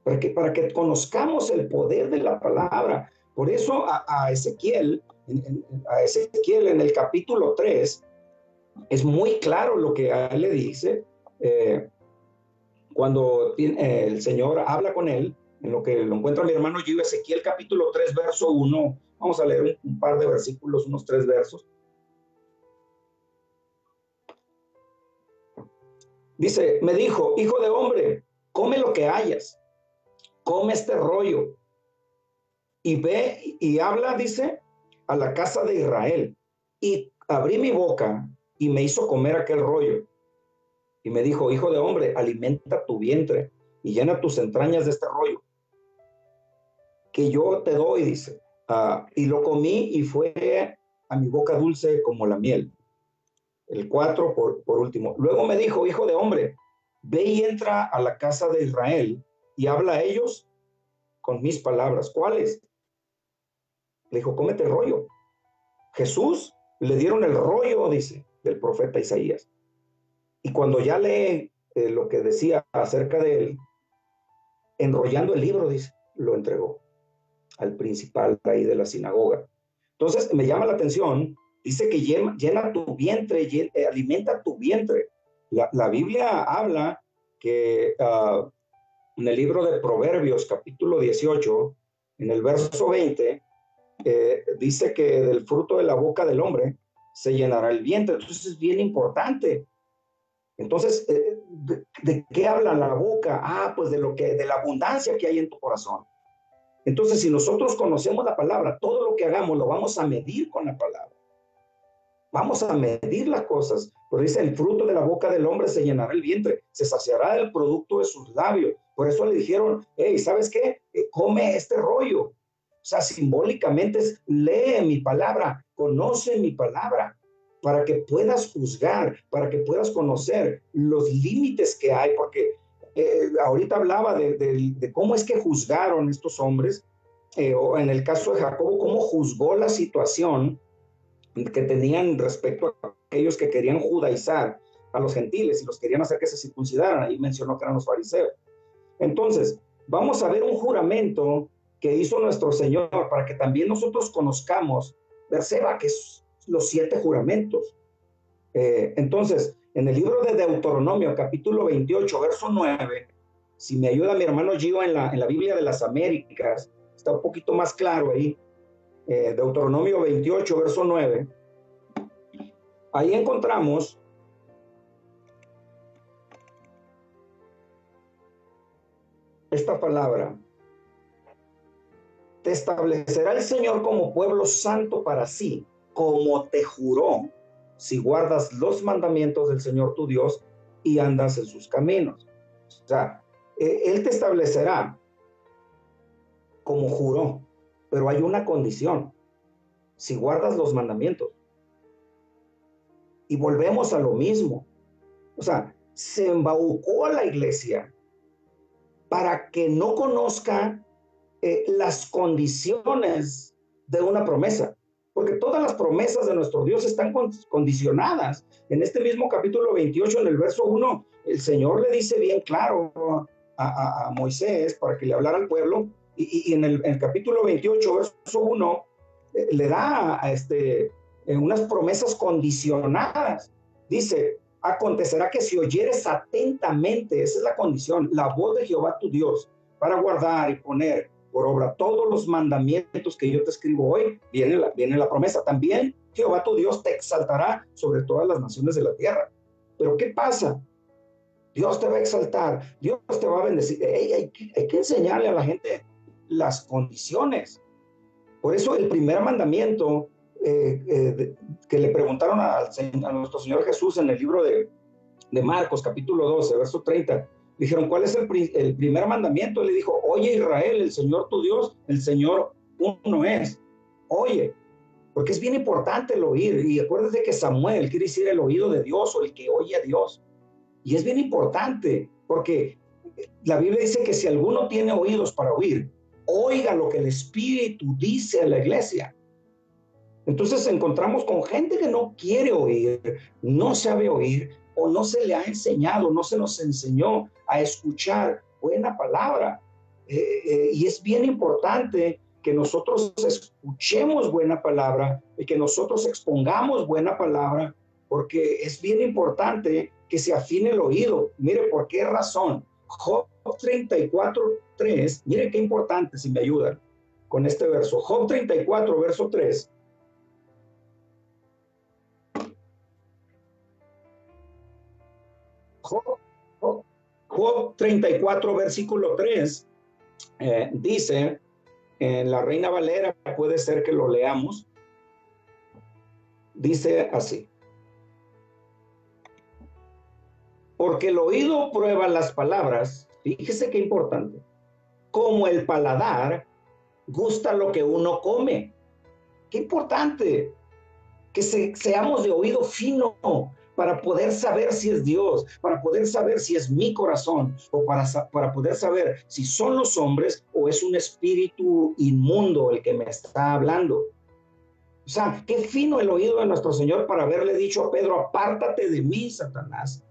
Para que conozcamos el poder de la palabra. Por eso a Ezequiel en el capítulo 3, es muy claro lo que a él le dice, cuando el Señor habla con él, en lo que lo encuentra mi hermano Gio, Ezequiel capítulo 3, verso 1, vamos a leer un par de versículos, unos 3 versos. Dice, me dijo, hijo de hombre, come lo que hayas, come este rollo, y ve y habla, dice, a la casa de Israel. Y abrí mi boca y me hizo comer aquel rollo. Y me dijo, hijo de hombre, alimenta tu vientre y llena tus entrañas de este rollo que yo te doy, dice. Y lo comí y fue a mi boca dulce como la miel. El 4, por último. Luego me dijo, hijo de hombre, ve y entra a la casa de Israel y habla a ellos con mis palabras. ¿Cuáles? Le dijo, cómete el rollo. Jesús le dieron el rollo, dice, del profeta Isaías. Y cuando ya lee lo que decía acerca de él, enrollando el libro, dice, lo entregó al principal ahí de la sinagoga. Entonces me llama la atención, dice que llena tu vientre, alimenta tu vientre. La Biblia habla que en el libro de Proverbios, capítulo 18, en el verso 20, dice que del fruto de la boca del hombre se llenará el vientre. Entonces es bien importante. Entonces, ¿de qué habla la boca? Pues de la abundancia que hay en tu corazón. Entonces, si nosotros conocemos la palabra, todo lo que hagamos lo vamos a medir con la palabra. Vamos a medir las cosas. Pero dice, el fruto de la boca del hombre se llenará el vientre, se saciará del producto de sus labios. Por eso le dijeron, hey, ¿sabes qué? Come este rollo. O sea, simbólicamente es, lee mi palabra, conoce mi palabra, para que puedas juzgar, para que puedas conocer los límites que hay, porque ahorita hablaba de cómo es que juzgaron estos hombres, o en el caso de Jacobo, cómo juzgó la situación que tenían respecto a aquellos que querían judaizar a los gentiles y los querían hacer que se circuncidaran. Ahí mencionó que eran los fariseos. Entonces, vamos a ver un juramento que hizo nuestro Señor para que también nosotros conozcamos, Berseba, que es los 7 juramentos. Entonces, en el libro de Deuteronomio, capítulo 28, verso 9, si me ayuda mi hermano Gio en la Biblia de las Américas, está un poquito más claro ahí. Deuteronomio 28, verso 9. Ahí encontramos esta palabra. Te establecerá el Señor como pueblo santo para sí, como te juró, si guardas los mandamientos del Señor tu Dios y andas en sus caminos. O sea, Él te establecerá como juró, pero hay una condición: si guardas los mandamientos. Y volvemos a lo mismo. O sea, se embaucó a la iglesia para que no conozca las condiciones de una promesa, porque todas las promesas de nuestro Dios están condicionadas. En este mismo capítulo 28, en el verso 1, el Señor le dice bien claro a Moisés para que le hablara al pueblo, y en el capítulo 28, verso 1, le da unas promesas condicionadas. Dice, acontecerá que si oyeres atentamente, esa es la condición, la voz de Jehová tu Dios, para guardar y poner por obra todos los mandamientos que yo te escribo hoy, viene la promesa. También Jehová tu Dios te exaltará sobre todas las naciones de la tierra. Pero ¿qué pasa? Dios te va a exaltar, Dios te va a bendecir. Hay que enseñarle a la gente las condiciones. Por eso el primer mandamiento que le preguntaron a nuestro Señor Jesús en el libro de Marcos, capítulo 12, verso 30, dijeron, ¿cuál es el primer mandamiento? Él le dijo, oye Israel, el Señor tu Dios, el Señor uno es. Oye, porque es bien importante el oír. Y acuérdate que Samuel quiere decir el oído de Dios o el que oye a Dios. Y es bien importante porque la Biblia dice que si alguno tiene oídos para oír, oiga lo que el Espíritu dice a la iglesia. Entonces encontramos con gente que no quiere oír, no sabe oír o no se le ha enseñado, no se nos enseñó a escuchar buena palabra. Y es bien importante que nosotros escuchemos buena palabra y que nosotros expongamos buena palabra, porque es bien importante que se afine el oído. Mire, ¿por qué razón? Job 34:3, mire qué importante, si me ayudan con este verso. Job 34, verso 3. Job 34, versículo 3, dice, en la Reina Valera, puede ser que lo leamos, dice así. Porque el oído prueba las palabras, fíjese qué importante, como el paladar gusta lo que uno come. Qué importante que seamos de oído fino para poder saber si es Dios, para poder saber si es mi corazón, o para poder saber si son los hombres o es un espíritu inmundo el que me está hablando. O sea, qué fino el oído de nuestro Señor para haberle dicho a Pedro, apártate de mí, Satanás.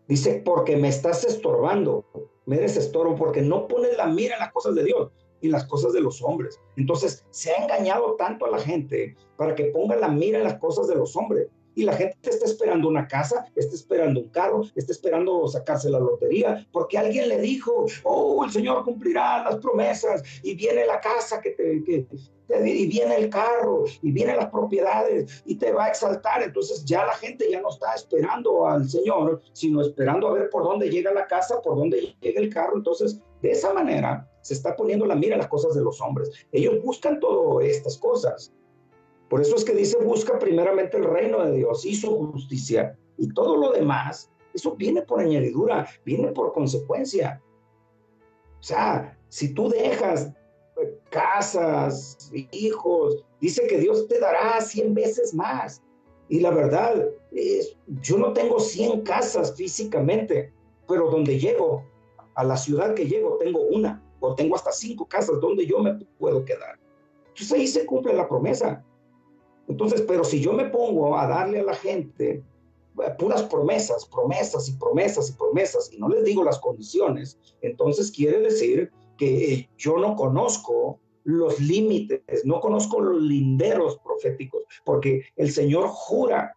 Dice, porque me estás estorbando, me eres estorbo, porque no pones la mira en las cosas de Dios y las cosas de los hombres. Entonces, se ha engañado tanto a la gente para que ponga la mira en las cosas de los hombres. Y la gente está esperando una casa, está esperando un carro, está esperando sacarse la lotería, porque alguien le dijo, oh, el Señor cumplirá las promesas, y viene la casa y viene el carro, y vienen las propiedades, y te va a exaltar. Entonces ya la gente ya no está esperando al Señor, sino esperando a ver por dónde llega la casa, por dónde llega el carro. Entonces, de esa manera, se está poniendo la mira en las cosas de los hombres. Ellos buscan todas estas cosas. Por eso es que dice, busca primeramente el reino de Dios y su justicia, y todo lo demás, eso viene por añadidura, viene por consecuencia. O sea, si tú dejas casas, hijos, dice que Dios te dará 100 veces más. Y la verdad, yo no tengo 100 casas físicamente, pero donde llego, a la ciudad que llego, tengo una, o tengo hasta 5 casas donde yo me puedo quedar. Entonces ahí se cumple la promesa. Entonces, pero si yo me pongo a darle a la gente puras promesas, promesas y promesas y promesas, y no les digo las condiciones, entonces quiere decir que yo no conozco los límites, no conozco los linderos proféticos, porque el Señor jura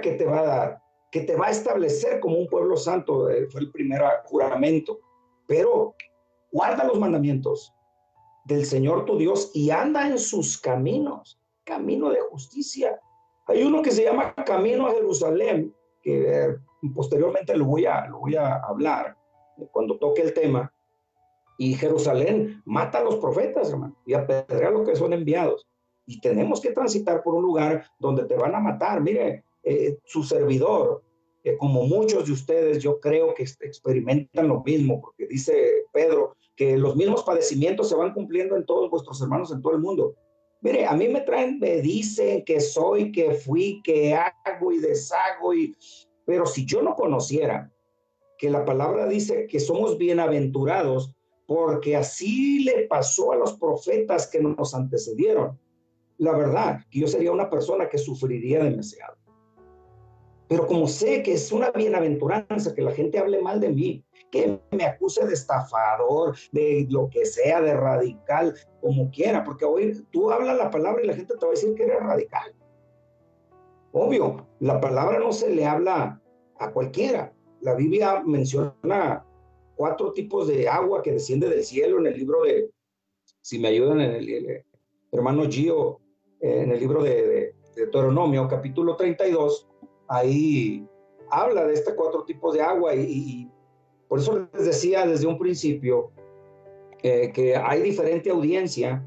que te va a dar, que te va a establecer como un pueblo santo, fue el primer juramento, pero guarda los mandamientos del Señor tu Dios y anda en sus caminos, camino de justicia. Hay uno que se llama Camino a Jerusalén, que posteriormente lo voy a hablar cuando toque el tema. Y Jerusalén mata a los profetas, hermano, y apedrea a los que son enviados. Y tenemos que transitar por un lugar donde te van a matar. Mire, su servidor, como muchos de ustedes, yo creo que experimentan lo mismo, porque dice Pedro que los mismos padecimientos se van cumpliendo en todos vuestros hermanos en todo el mundo. Mire, a mí me dicen que soy, que fui, que hago y deshago, pero si yo no conociera que la palabra dice que somos bienaventurados, porque así le pasó a los profetas que nos antecedieron, la verdad, que yo sería una persona que sufriría demasiado. Pero como sé que es una bienaventuranza que la gente hable mal de mí, que me acuse de estafador, de lo que sea, de radical, como quiera, porque hoy tú hablas la palabra y la gente te va a decir que eres radical. Obvio, la palabra no se le habla a cualquiera. La Biblia menciona 4 tipos de agua que desciende del cielo en el libro de, si me ayudan en el hermano Gio, en el libro de Deuteronomio, capítulo 32, ahí habla de estos 4 tipos de agua y por eso les decía desde un principio que hay diferente audiencia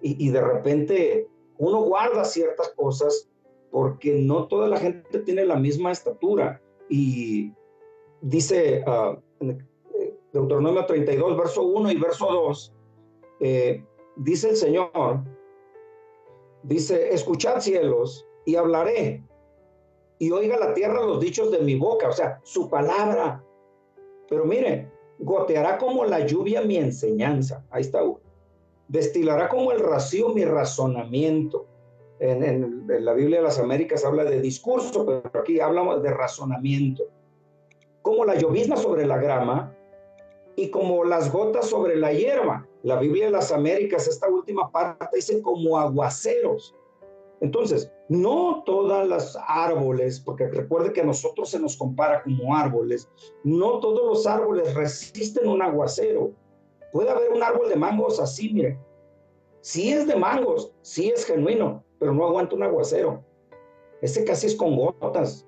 y de repente uno guarda ciertas cosas porque no toda la gente tiene la misma estatura. Y dice en Deuteronomio 32, verso 1 y verso 2, dice el Señor, dice, escuchad cielos y hablaré, y oiga la tierra los dichos de mi boca, o sea, su palabra. Pero mire, goteará como la lluvia mi enseñanza, ahí está, destilará como el rocío mi razonamiento. En la Biblia de las Américas habla de discurso, pero aquí hablamos de razonamiento. Como la llovizna sobre la grama y como las gotas sobre la hierba. La Biblia de las Américas, esta última parte, dice como aguaceros. Entonces, no todas las árboles, porque recuerde que a nosotros se nos compara como árboles, no todos los árboles resisten un aguacero. Puede haber un árbol de mangos así, mire, sí es de mangos, sí es genuino, pero no aguanta un aguacero. Ese casi es con gotas,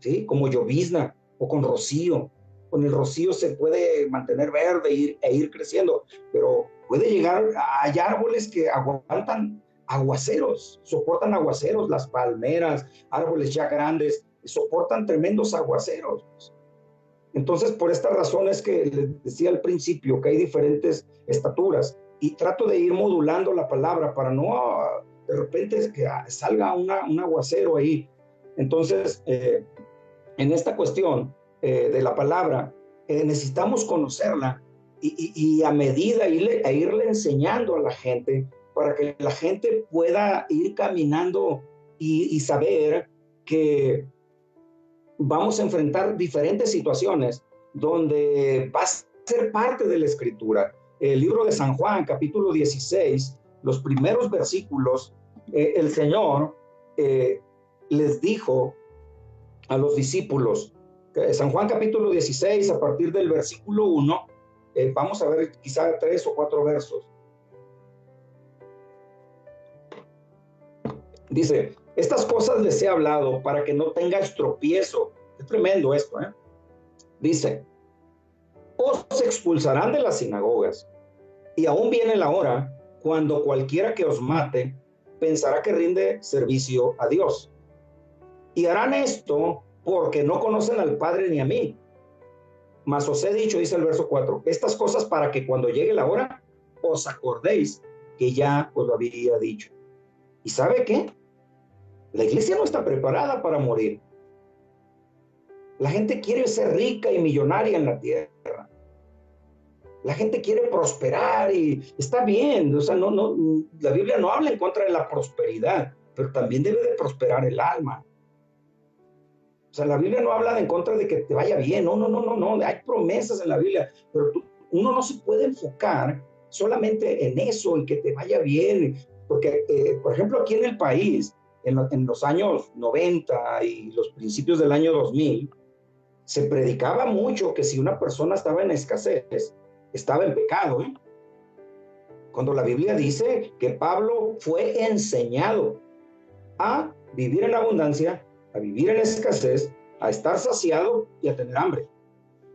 ¿sí? Como llovizna o con rocío. Con el rocío se puede mantener verde e ir creciendo, pero puede llegar, hay árboles que aguantan aguaceros, soportan aguaceros, las palmeras, árboles ya grandes, soportan tremendos aguaceros. Entonces, por esta razón es que les decía al principio que hay diferentes estaturas y trato de ir modulando la palabra para no de repente que salga un aguacero ahí. Entonces, en esta cuestión de la palabra, necesitamos conocerla y a medida irle enseñando a la gente para que la gente pueda ir caminando y saber que vamos a enfrentar diferentes situaciones donde va a ser parte de la Escritura. El libro de San Juan, capítulo 16, los primeros versículos, el Señor les dijo a los discípulos, San Juan capítulo 16, a partir del versículo 1, vamos a ver quizá 3 o 4 versos. Dice, estas cosas les he hablado para que no tengáis tropiezo. Es tremendo esto, ¿eh? Dice, os expulsarán de las sinagogas y aún viene la hora cuando cualquiera que os mate pensará que rinde servicio a Dios. Y harán esto porque no conocen al Padre ni a mí. Mas os he dicho, dice el verso 4, estas cosas para que cuando llegue la hora os acordéis que ya os lo había dicho. ¿Y sabe qué? La iglesia no está preparada para morir. La gente quiere ser rica y millonaria en la tierra. La gente quiere prosperar y está bien. O sea, la Biblia no habla en contra de la prosperidad, pero también debe de prosperar el alma. O sea, la Biblia no habla en contra de que te vaya bien. No. Hay promesas en la Biblia, pero uno no se puede enfocar solamente en eso, en que te vaya bien. Porque, por ejemplo, aquí en el país, en los años 90 y los principios del año 2000, se predicaba mucho que si una persona estaba en escasez, estaba en pecado, ¿eh? Cuando la Biblia dice que Pablo fue enseñado a vivir en abundancia, a vivir en escasez, a estar saciado y a tener hambre.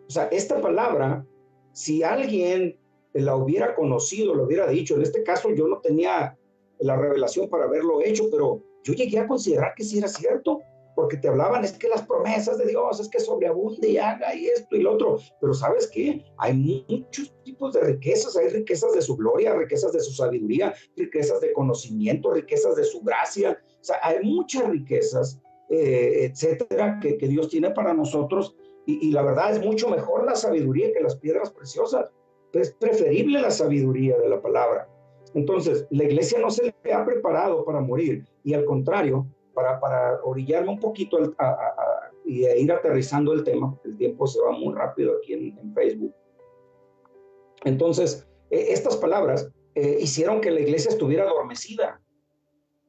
O sea, esta palabra, si alguien la hubiera conocido, lo hubiera dicho, en este caso yo no tenía la revelación para haberlo hecho, pero yo llegué a considerar que sí era cierto, porque te hablaban, es que las promesas de Dios, es que sobreabunde y haga y esto y lo otro, pero ¿sabes qué? Hay muchos tipos de riquezas, hay riquezas de su gloria, riquezas de su sabiduría, riquezas de conocimiento, riquezas de su gracia, o sea, hay muchas riquezas, etcétera, que Dios tiene para nosotros, y la verdad es mucho mejor la sabiduría que las piedras preciosas, es preferible la sabiduría de la palabra. Entonces, la iglesia no se le ha preparado para morir, y al contrario, para orillarme un poquito y ir aterrizando el tema, porque el tiempo se va muy rápido aquí en Facebook. Entonces, estas palabras hicieron que la iglesia estuviera adormecida,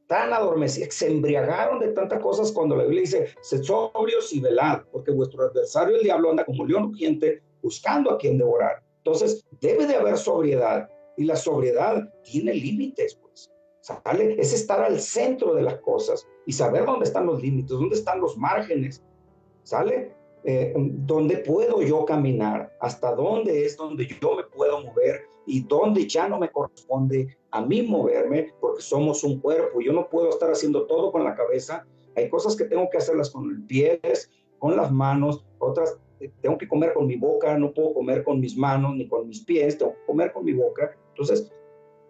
tan adormecida, se embriagaron de tantas cosas cuando la Biblia dice, sed sobrios y velad, porque vuestro adversario el diablo anda como león rugiente buscando a quien devorar. Entonces, debe de haber sobriedad, y la sobriedad tiene límites, pues. ¿Sale? Es estar al centro de las cosas y saber dónde están los límites, dónde están los márgenes, ¿sale? ¿Dónde puedo yo caminar? ¿Hasta dónde es donde yo me puedo mover? Y dónde ya no me corresponde a mí moverme, porque somos un cuerpo. Yo no puedo estar haciendo todo con la cabeza. Hay cosas que tengo que hacerlas con los pies, con las manos, otras tengo que comer con mi boca, no puedo comer con mis manos ni con mis pies, tengo que comer con mi boca. Entonces,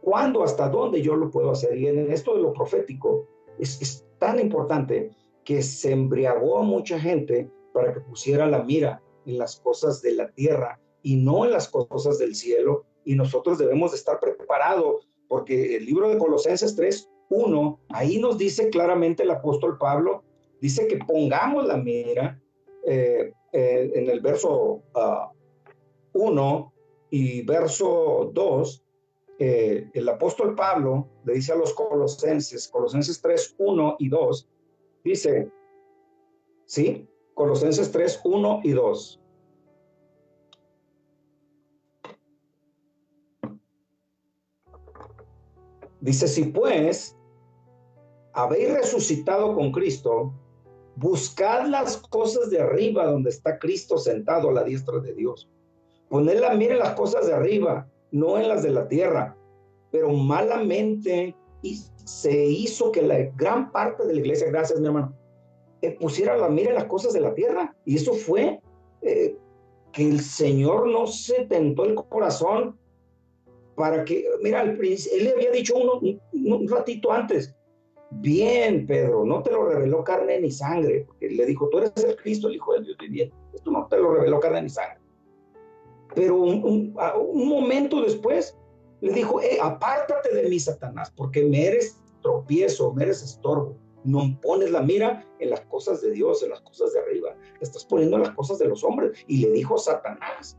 ¿cuándo, hasta dónde yo lo puedo hacer? Y en esto de lo profético es tan importante que se embriagó a mucha gente para que pusiera la mira en las cosas de la tierra y no en las cosas del cielo, y nosotros debemos de estar preparados, porque el libro de Colosenses 3:1, ahí nos dice claramente el apóstol Pablo, dice que pongamos la mira en el verso 1 y verso 2, el apóstol Pablo le dice a los Colosenses 3:1 y 2, dice, ¿sí? Colosenses 3:1 y 2. Dice, si pues habéis resucitado con Cristo, buscad las cosas de arriba donde está Cristo sentado a la diestra de Dios. Poned la mira en las cosas de arriba, no en las de la tierra. Pero malamente se hizo que la gran parte de la iglesia, gracias mi hermano, pusiera la mira en las cosas de la tierra. Y eso fue que el Señor no se tentó el corazón para que, mira, él le había dicho un ratito antes, bien, Pedro, no te lo reveló carne ni sangre, porque le dijo, tú eres el Cristo, el Hijo del Dios viviente. Esto no te lo reveló carne ni sangre. Pero un momento después le dijo, apártate de mí, Satanás, porque me eres tropiezo, me eres estorbo. No pones la mira en las cosas de Dios, en las cosas de arriba. Te estás poniendo en las cosas de los hombres. Y le dijo Satanás.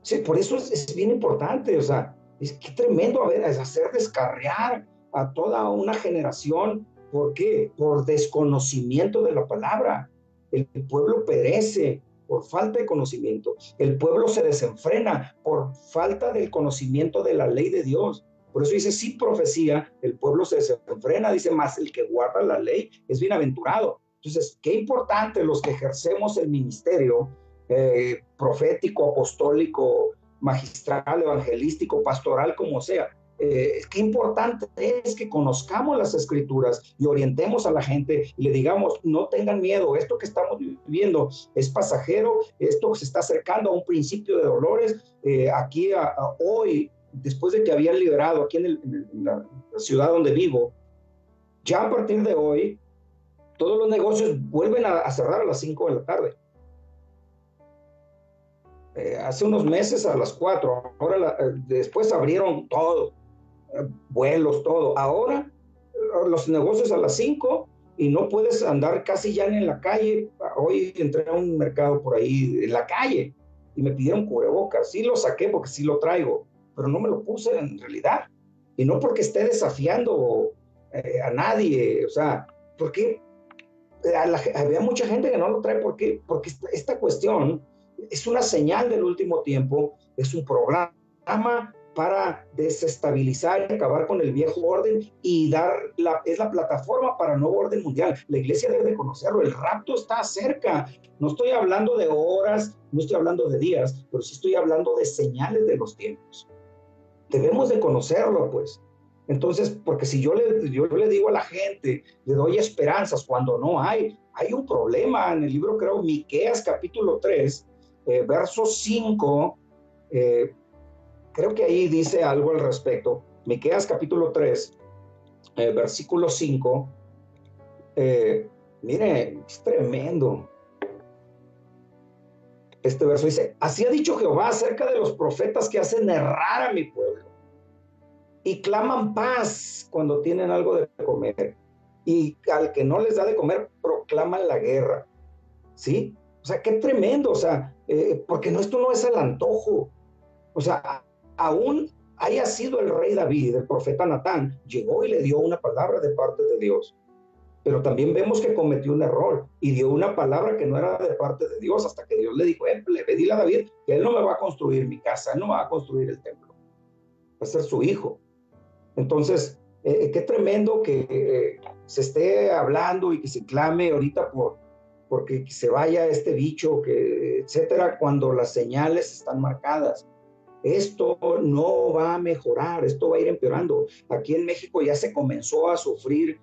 Sí, por eso es bien importante, o sea, es que tremendo, a ver, es hacer descarriar a toda una generación. ¿Por qué? Por desconocimiento de la palabra. El pueblo perece por falta de conocimiento. El pueblo se desenfrena por falta del conocimiento de la ley de Dios. Por eso dice, sin profecía, el pueblo se desenfrena, dice, más el que guarda la ley es bienaventurado. Entonces, qué importante los que ejercemos el ministerio profético, apostólico, magistral, evangelístico, pastoral, como sea. Qué importante es que conozcamos las escrituras y orientemos a la gente y le digamos, no tengan miedo, esto que estamos viviendo es pasajero, esto se está acercando a un principio de dolores. Aquí hoy, después de que habían liberado aquí en la ciudad donde vivo, ya a partir de hoy, todos los negocios vuelven a cerrar a las 5 de la tarde. Hace unos meses a las 4, ahora después abrieron todo, vuelos, todo. Ahora los negocios a las 5 y no puedes andar casi ya ni en la calle. Hoy entré a un mercado por ahí en la calle y me pidieron cubrebocas. Sí lo saqué porque sí lo traigo, pero no me lo puse en realidad. Y no porque esté desafiando a nadie, o sea, porque había mucha gente que no lo trae. ¿Por qué? Porque esta cuestión es una señal del último tiempo, es un programa para desestabilizar y acabar con el viejo orden y es la plataforma para el nuevo orden mundial. La iglesia debe de conocerlo, el rapto está cerca. No estoy hablando de horas, no estoy hablando de días, pero sí estoy hablando de señales de los tiempos. Debemos de conocerlo, pues. Entonces, porque si yo le digo a la gente, le doy esperanzas cuando no hay un problema. En el libro, creo, Miqueas capítulo 3, verso 5, creo que ahí dice algo al respecto. Miqueas capítulo 3, versículo 5, mire, es tremendo. Este verso dice, así ha dicho Jehová acerca de los profetas que hacen errar a mi pueblo y claman paz cuando tienen algo de comer, y al que no les da de comer proclaman la guerra. ¿Sí? O sea, qué tremendo, o sea, porque esto no es al antojo. O sea, aún haya sido el rey David, el profeta Natán, llegó y le dio una palabra de parte de Dios, pero también vemos que cometió un error y dio una palabra que no era de parte de Dios, hasta que Dios le dijo, le pedí a David que él no me va a construir mi casa, él no va a construir el templo, va a ser su hijo. Entonces, Qué tremendo que se esté hablando y que se clame ahorita porque se vaya este bicho, etcétera, cuando las señales están marcadas. Esto no va a mejorar, esto va a ir empeorando. Aquí en México ya se comenzó a sufrir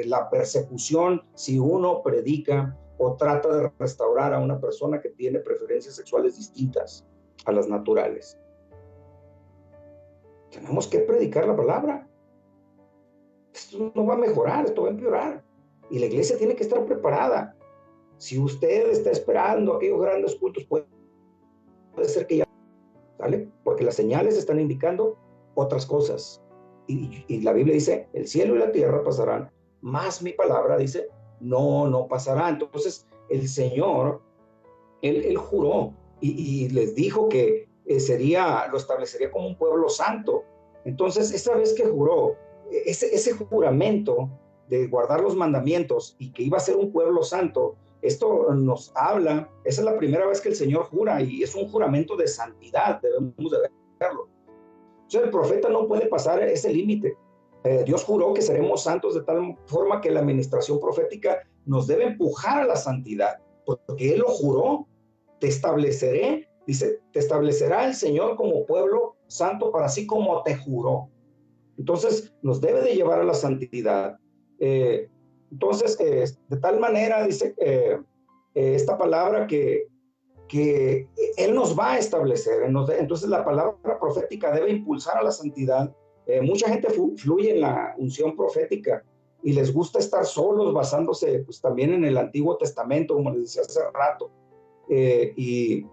la persecución si uno predica o trata de restaurar a una persona que tiene preferencias sexuales distintas a las naturales. Tenemos que predicar la palabra. Esto no va a mejorar, esto va a empeorar. Y la iglesia tiene que estar preparada. Si usted está esperando aquellos grandes cultos, puede ser que ya, ¿sale? Porque las señales están indicando otras cosas. Y la Biblia dice, el cielo y la tierra pasarán, más mi palabra dice, no pasará. Entonces, el Señor, Él juró y les dijo que lo establecería como un pueblo santo. Entonces, esa vez que juró, ese juramento de guardar los mandamientos y que iba a ser un pueblo santo, esto nos habla, esa es la primera vez que el Señor jura y es un juramento de santidad, debemos de verlo. Entonces el profeta no puede pasar ese límite. Dios juró que seremos santos de tal forma que la administración profética nos debe empujar a la santidad, porque Él lo juró, te estableceré, dice, te establecerá el Señor como pueblo santo para así como te juró. Entonces nos debe de llevar a la santidad. Entonces, de tal manera, dice esta palabra que Él nos va a establecer. Entonces la palabra profética debe impulsar a la santidad. Mucha gente fluye en la unción profética y les gusta estar solos basándose pues, también en el Antiguo Testamento, como les decía hace rato. Y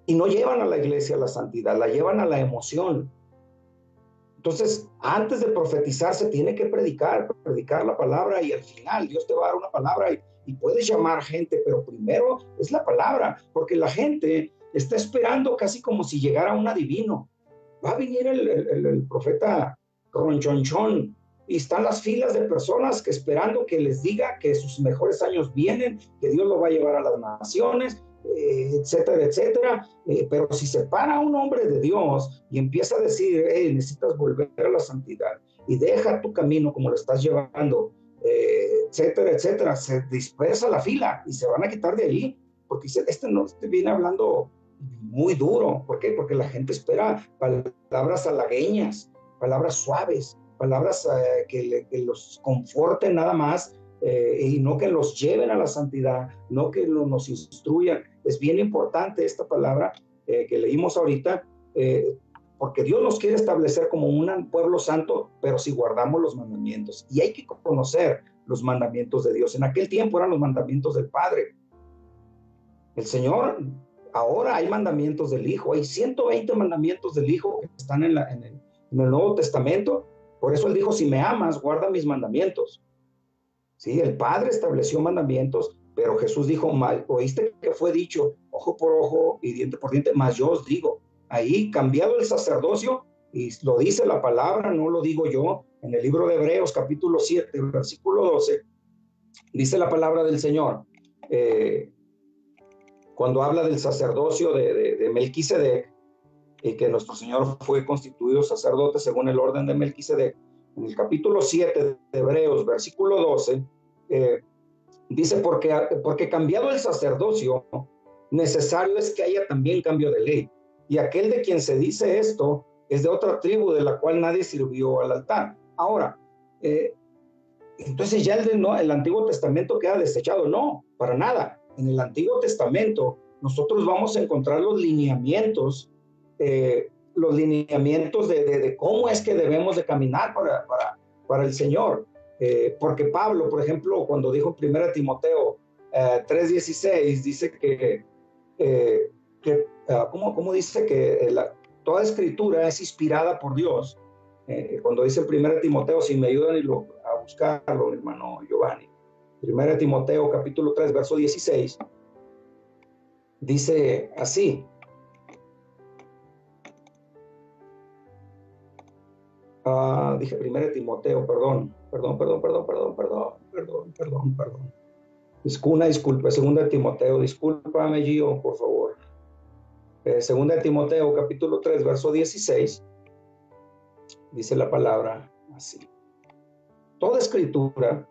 no llevan a la iglesia a la santidad, la llevan a la emoción. Entonces, antes de profetizar se tiene que predicar la palabra y al final Dios te va a dar una palabra y puedes llamar gente, pero primero es la palabra, porque la gente está esperando casi como si llegara un adivino. Va a venir el profeta Ronchonchón y están las filas de personas que esperando que les diga que sus mejores años vienen, que Dios lo va a llevar a las naciones, etcétera, etcétera. Pero si se para un hombre de Dios y empieza a decir, necesitas volver a la santidad y deja tu camino como lo estás llevando, etcétera, etcétera, se dispersa la fila y se van a quitar de allí, porque este viene hablando muy duro. ¿Por qué? Porque la gente espera palabras halagueñas, palabras suaves, palabras que los conforten nada más, y no que los lleven a la santidad, no que nos instruyan. Es bien importante esta palabra que leímos ahorita, porque Dios nos quiere establecer como un pueblo santo, pero si guardamos los mandamientos. Y hay que conocer los mandamientos de Dios. En aquel tiempo eran los mandamientos del Padre. El Señor, ahora hay mandamientos del Hijo. Hay 120 mandamientos del Hijo que están en el Nuevo Testamento. Por eso Él dijo, si me amas, guarda mis mandamientos. Sí, el Padre estableció mandamientos, pero Jesús dijo, oíste que fue dicho, ojo por ojo y diente por diente, mas yo os digo. Ahí cambiado el sacerdocio, y lo dice la palabra, no lo digo yo, en el libro de Hebreos capítulo 7, versículo 12, dice la palabra del Señor, cuando habla del sacerdocio de Melquisedec, y que nuestro Señor fue constituido sacerdote según el orden de Melquisedec. En el capítulo 7 de Hebreos, versículo 12, dice, porque cambiado el sacerdocio, necesario es que haya también cambio de ley. Y aquel de quien se dice esto es de otra tribu de la cual nadie sirvió al altar. Ahora, entonces ya el Antiguo Testamento queda desechado. No, para nada. En el Antiguo Testamento nosotros vamos a encontrar los lineamientos de cómo es que debemos de caminar para el Señor. Porque Pablo, por ejemplo, cuando dijo en 1 Timoteo 3:16, dice ¿cómo dice que toda escritura es inspirada por Dios? Cuando dice en 1 Timoteo, si me ayudan a buscarlo, hermano Giovanni, 1 Timoteo capítulo 3, verso 16, dice así, dije 1 Timoteo, perdón. Una disculpa, 2 Timoteo, discúlpame, Gio, por favor. 2 Timoteo, capítulo 3, verso 16, dice la palabra así. toda escritura,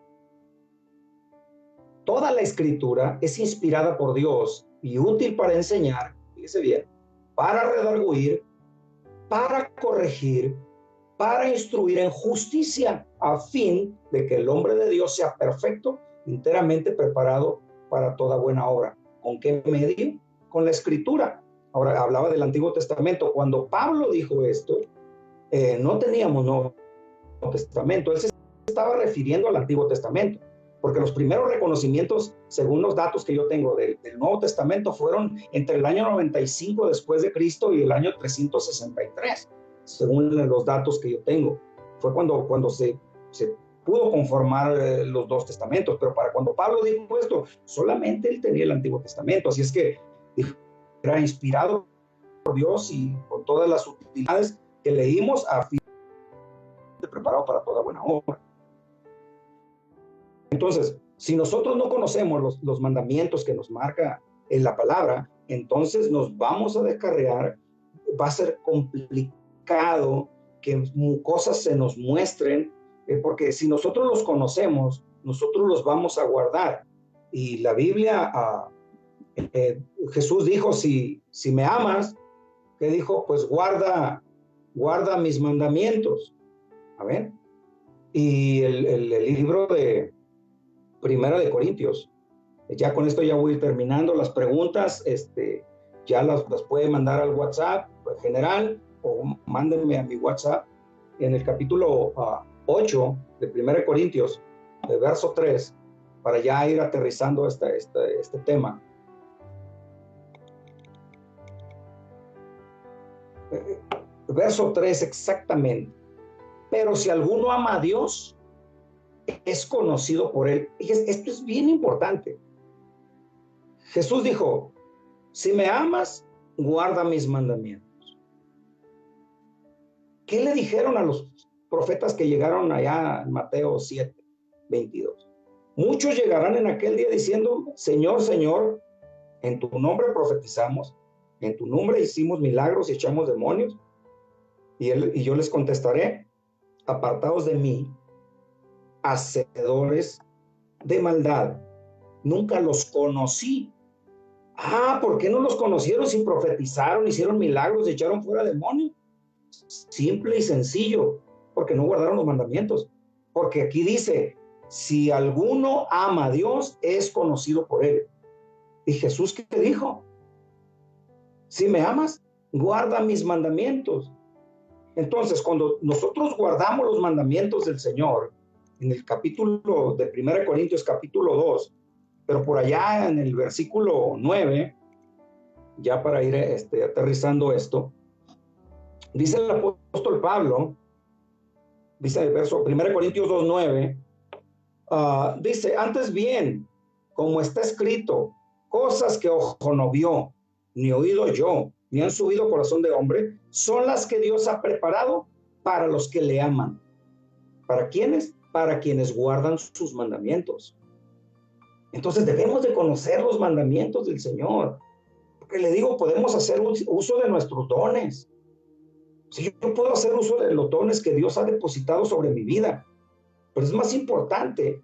toda la escritura es inspirada por Dios y útil para enseñar, fíjese bien, para redarguir, para corregir, para instruir en justicia, a fin de que el hombre de Dios sea perfecto, enteramente preparado para toda buena obra. ¿Con qué medio? Con la escritura. Ahora, hablaba del Antiguo Testamento. Cuando Pablo dijo esto, no teníamos Nuevo Testamento. Él se estaba refiriendo al Antiguo Testamento, porque los primeros reconocimientos, según los datos que yo tengo del Nuevo Testamento, fueron entre el año 95 después de Cristo y el año 363, según los datos que yo tengo. Fue cuando se pudo conformar los dos testamentos, pero para cuando Pablo dijo esto, solamente él tenía el Antiguo Testamento, así es que era inspirado por Dios y con todas las utilidades que leímos a fin de preparado para toda buena obra. Entonces, si nosotros no conocemos los mandamientos que nos marca en la palabra, entonces nos vamos a descarriar, va a ser complicado que cosas se nos muestren, porque si nosotros los conocemos, nosotros los vamos a guardar. Y la Biblia, Jesús dijo, si me amas, ¿qué dijo? Pues guarda mis mandamientos. A ver. Y el libro de Primera de Corintios, ya con esto ya voy a ir terminando. Las preguntas, ya las puede mandar al WhatsApp general o mándenme a mi WhatsApp en el capítulo 8 de Primera de Corintios, de verso 3, para ya ir aterrizando este tema. Verso 3 exactamente. Pero si alguno ama a Dios, es conocido por él. Esto es bien importante. Jesús dijo, si me amas, guarda mis mandamientos. ¿Qué le dijeron a los profetas que llegaron allá en Mateo 7, 22? Muchos llegarán en aquel día diciendo, Señor, Señor, en tu nombre profetizamos, en tu nombre hicimos milagros y echamos demonios. Y yo les contestaré, apartados de mí, hacedores de maldad, nunca los conocí. ¿Por qué no los conocieron si profetizaron, hicieron milagros, echaron fuera demonios? Simple y sencillo, porque no guardaron los mandamientos. Porque aquí dice, si alguno ama a Dios, es conocido por él. ¿Y Jesús qué dijo? Si me amas, guarda mis mandamientos. Entonces, cuando nosotros guardamos los mandamientos del Señor, en el capítulo de 1 Corintios, capítulo 2, pero por allá en el versículo 9, ya para ir aterrizando esto, dice el apóstol Pablo, dice el verso 1 Corintios 2, 9, dice, antes bien, como está escrito, cosas que ojo no vio, ni oído yo, ni han subido corazón de hombre, son las que Dios ha preparado para los que le aman. ¿Para quiénes? Para quienes guardan sus mandamientos. Entonces debemos de conocer los mandamientos del Señor, porque le digo, podemos hacer uso de nuestros dones. Si yo puedo hacer uso de los dones que Dios ha depositado sobre mi vida, pero es más importante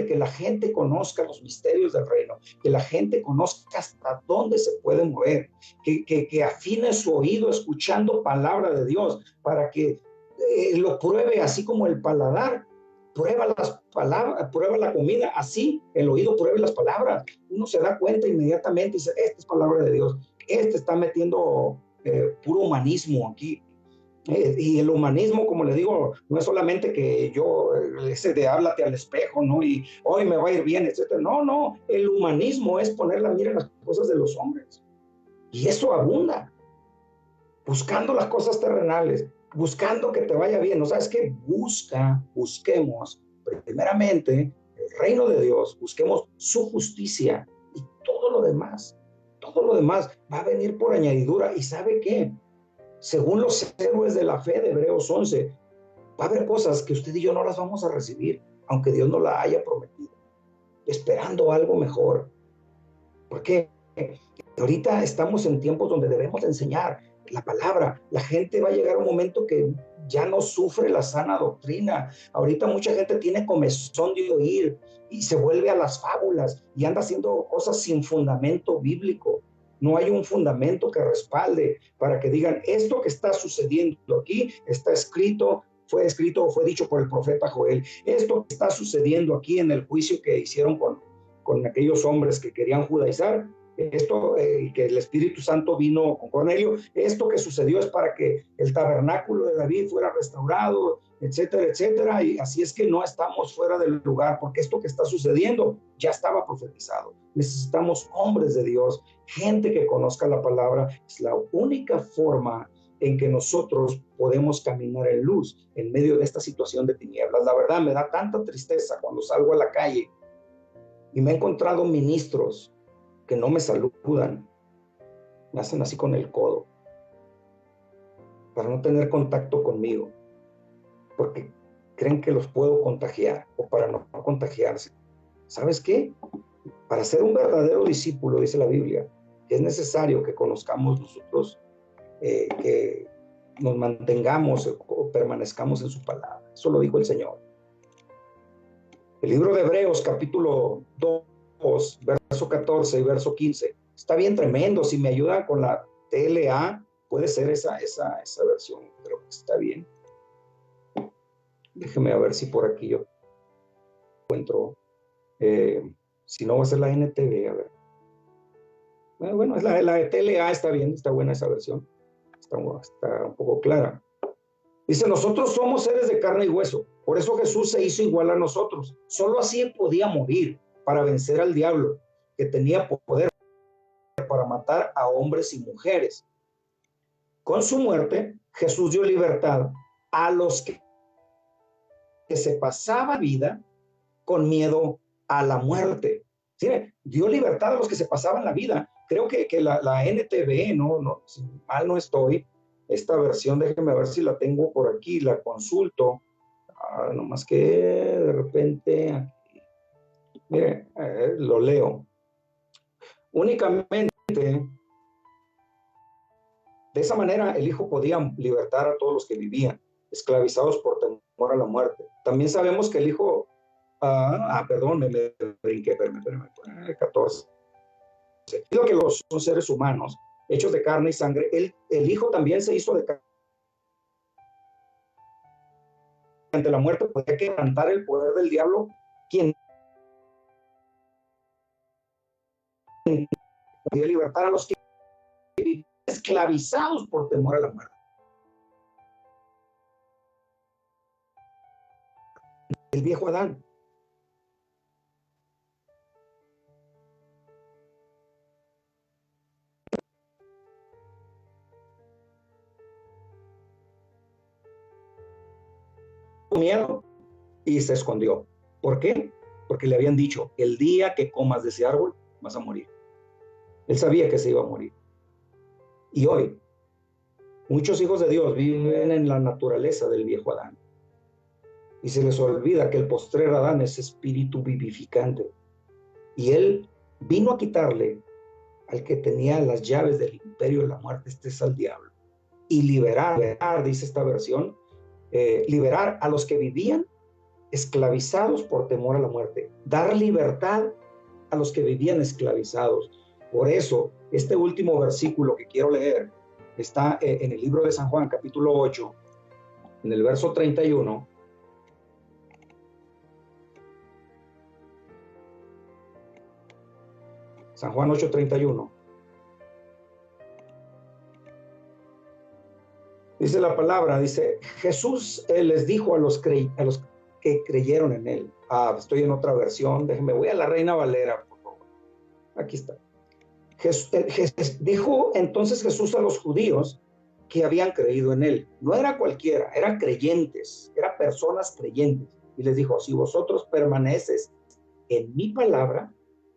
que la gente conozca los misterios del reino, que la gente conozca hasta dónde se puede mover, que afine su oído escuchando palabra de Dios, para que lo pruebe así como el paladar prueba las palabras, prueba la comida, así el oído pruebe las palabras. Uno se da cuenta inmediatamente y dice, esta es palabra de Dios, está metiendo puro humanismo aquí. Y el humanismo, como le digo, no es solamente que yo, ese de háblate al espejo, ¿no? Y hoy me va a ir bien, etcétera. No, el humanismo es poner la mira en las cosas de los hombres. Y eso abunda. Buscando las cosas terrenales, buscando que te vaya bien. ¿No sabes qué? Busquemos primeramente el reino de Dios, busquemos su justicia y todo lo demás va a venir por añadidura. ¿Y sabe qué? Según los héroes de la fe de Hebreos 11, va a haber cosas que usted y yo no las vamos a recibir, aunque Dios no la haya prometido, esperando algo mejor. Porque ahorita estamos en tiempos donde debemos enseñar la palabra. La gente va a llegar a un momento que ya no sufre la sana doctrina. Ahorita mucha gente tiene comezón de oír y se vuelve a las fábulas y anda haciendo cosas sin fundamento bíblico. No hay un fundamento que respalde para que digan esto que está sucediendo aquí está escrito, fue escrito o fue dicho por el profeta Joel. Esto que está sucediendo aquí en el juicio que hicieron con aquellos hombres que querían judaizar, esto que el Espíritu Santo vino con Cornelio, esto que sucedió es para que el tabernáculo de David fuera restaurado, etcétera, etcétera, y así es que no estamos fuera del lugar, porque esto que está sucediendo ya estaba profetizado. Necesitamos hombres de Dios, gente que conozca la palabra. Es la única forma en que nosotros podemos caminar en luz en medio de esta situación de tinieblas. La verdad, me da tanta tristeza cuando salgo a la calle y me he encontrado ministros que no me saludan, me hacen así con el codo para no tener contacto conmigo, porque creen que los puedo contagiar o para no contagiarse. ¿Sabes qué? Para ser un verdadero discípulo, dice la Biblia, es necesario que conozcamos nosotros, que nos mantengamos o permanezcamos en su palabra. Eso lo dijo el Señor. El libro de Hebreos, capítulo 2, verso 14 y verso 15. Está bien tremendo. Si me ayudan con la TLA, puede ser esa versión. Creo que está bien. Déjeme a ver si por aquí yo encuentro. Si no, va a ser la NTV. A ver. Bueno, es la de TLA, está bien, está buena esa versión. Está un poco clara. Dice, nosotros somos seres de carne y hueso. Por eso Jesús se hizo igual a nosotros. Solo así podía morir para vencer al diablo, que tenía poder para matar a hombres y mujeres. Con su muerte, Jesús dio libertad a los que se pasaba vida con miedo a la muerte. ¿Sí? Dio libertad a los que se pasaban la vida. Creo que la NTV, no, si mal no estoy, esta versión, déjenme ver si la tengo por aquí, la consulto. Nomás que de repente, aquí, mire, lo leo. Únicamente, de esa manera, el Hijo podía libertar a todos los que vivían, esclavizados por temor a la muerte. También sabemos que el Hijo, perdón, me brinqué, espérame, 14. Digo que los son seres humanos, hechos de carne y sangre. El Hijo también se hizo de carne. Ante la muerte podía quebrantar el poder del diablo, quien podía libertar a los que vivían esclavizados por temor a la muerte. El viejo Adán. Miedo y se escondió. ¿Por qué? Porque le habían dicho, el día que comas de ese árbol vas a morir. Él sabía que se iba a morir. Y hoy, muchos hijos de Dios viven en la naturaleza del viejo Adán. Y se les olvida que el postrer Adán es espíritu vivificante. Y él vino a quitarle al que tenía las llaves del imperio de la muerte, este es al diablo. Y liberar, dice esta versión, liberar a los que vivían esclavizados por temor a la muerte, dar libertad a los que vivían esclavizados. Por eso, este último versículo que quiero leer está en el libro de San Juan, capítulo 8, en el verso 31. San Juan 8:31. Dice la palabra, dice, Jesús les dijo a los que creyeron en él. Estoy en otra versión, déjenme, voy a la Reina Valera, por favor. Aquí está. Dijo entonces Jesús a los judíos que habían creído en él. No era cualquiera, eran creyentes, eran personas creyentes. Y les dijo, si vosotros permaneces en mi palabra,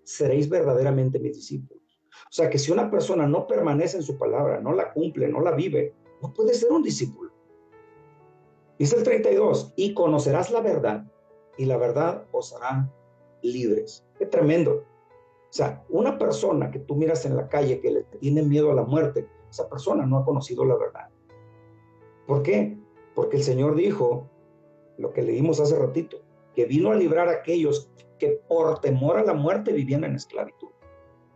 seréis verdaderamente mis discípulos. O sea que si una persona no permanece en su palabra, no la cumple, no la vive, no puede ser un discípulo. Dice el 32, y conocerás la verdad, y la verdad os hará libres. Qué tremendo. O sea, una persona que tú miras en la calle que le tiene miedo a la muerte, esa persona no ha conocido la verdad. ¿Por qué? Porque el Señor dijo, lo que leímos hace ratito, que vino a librar a aquellos que por temor a la muerte vivían en esclavitud.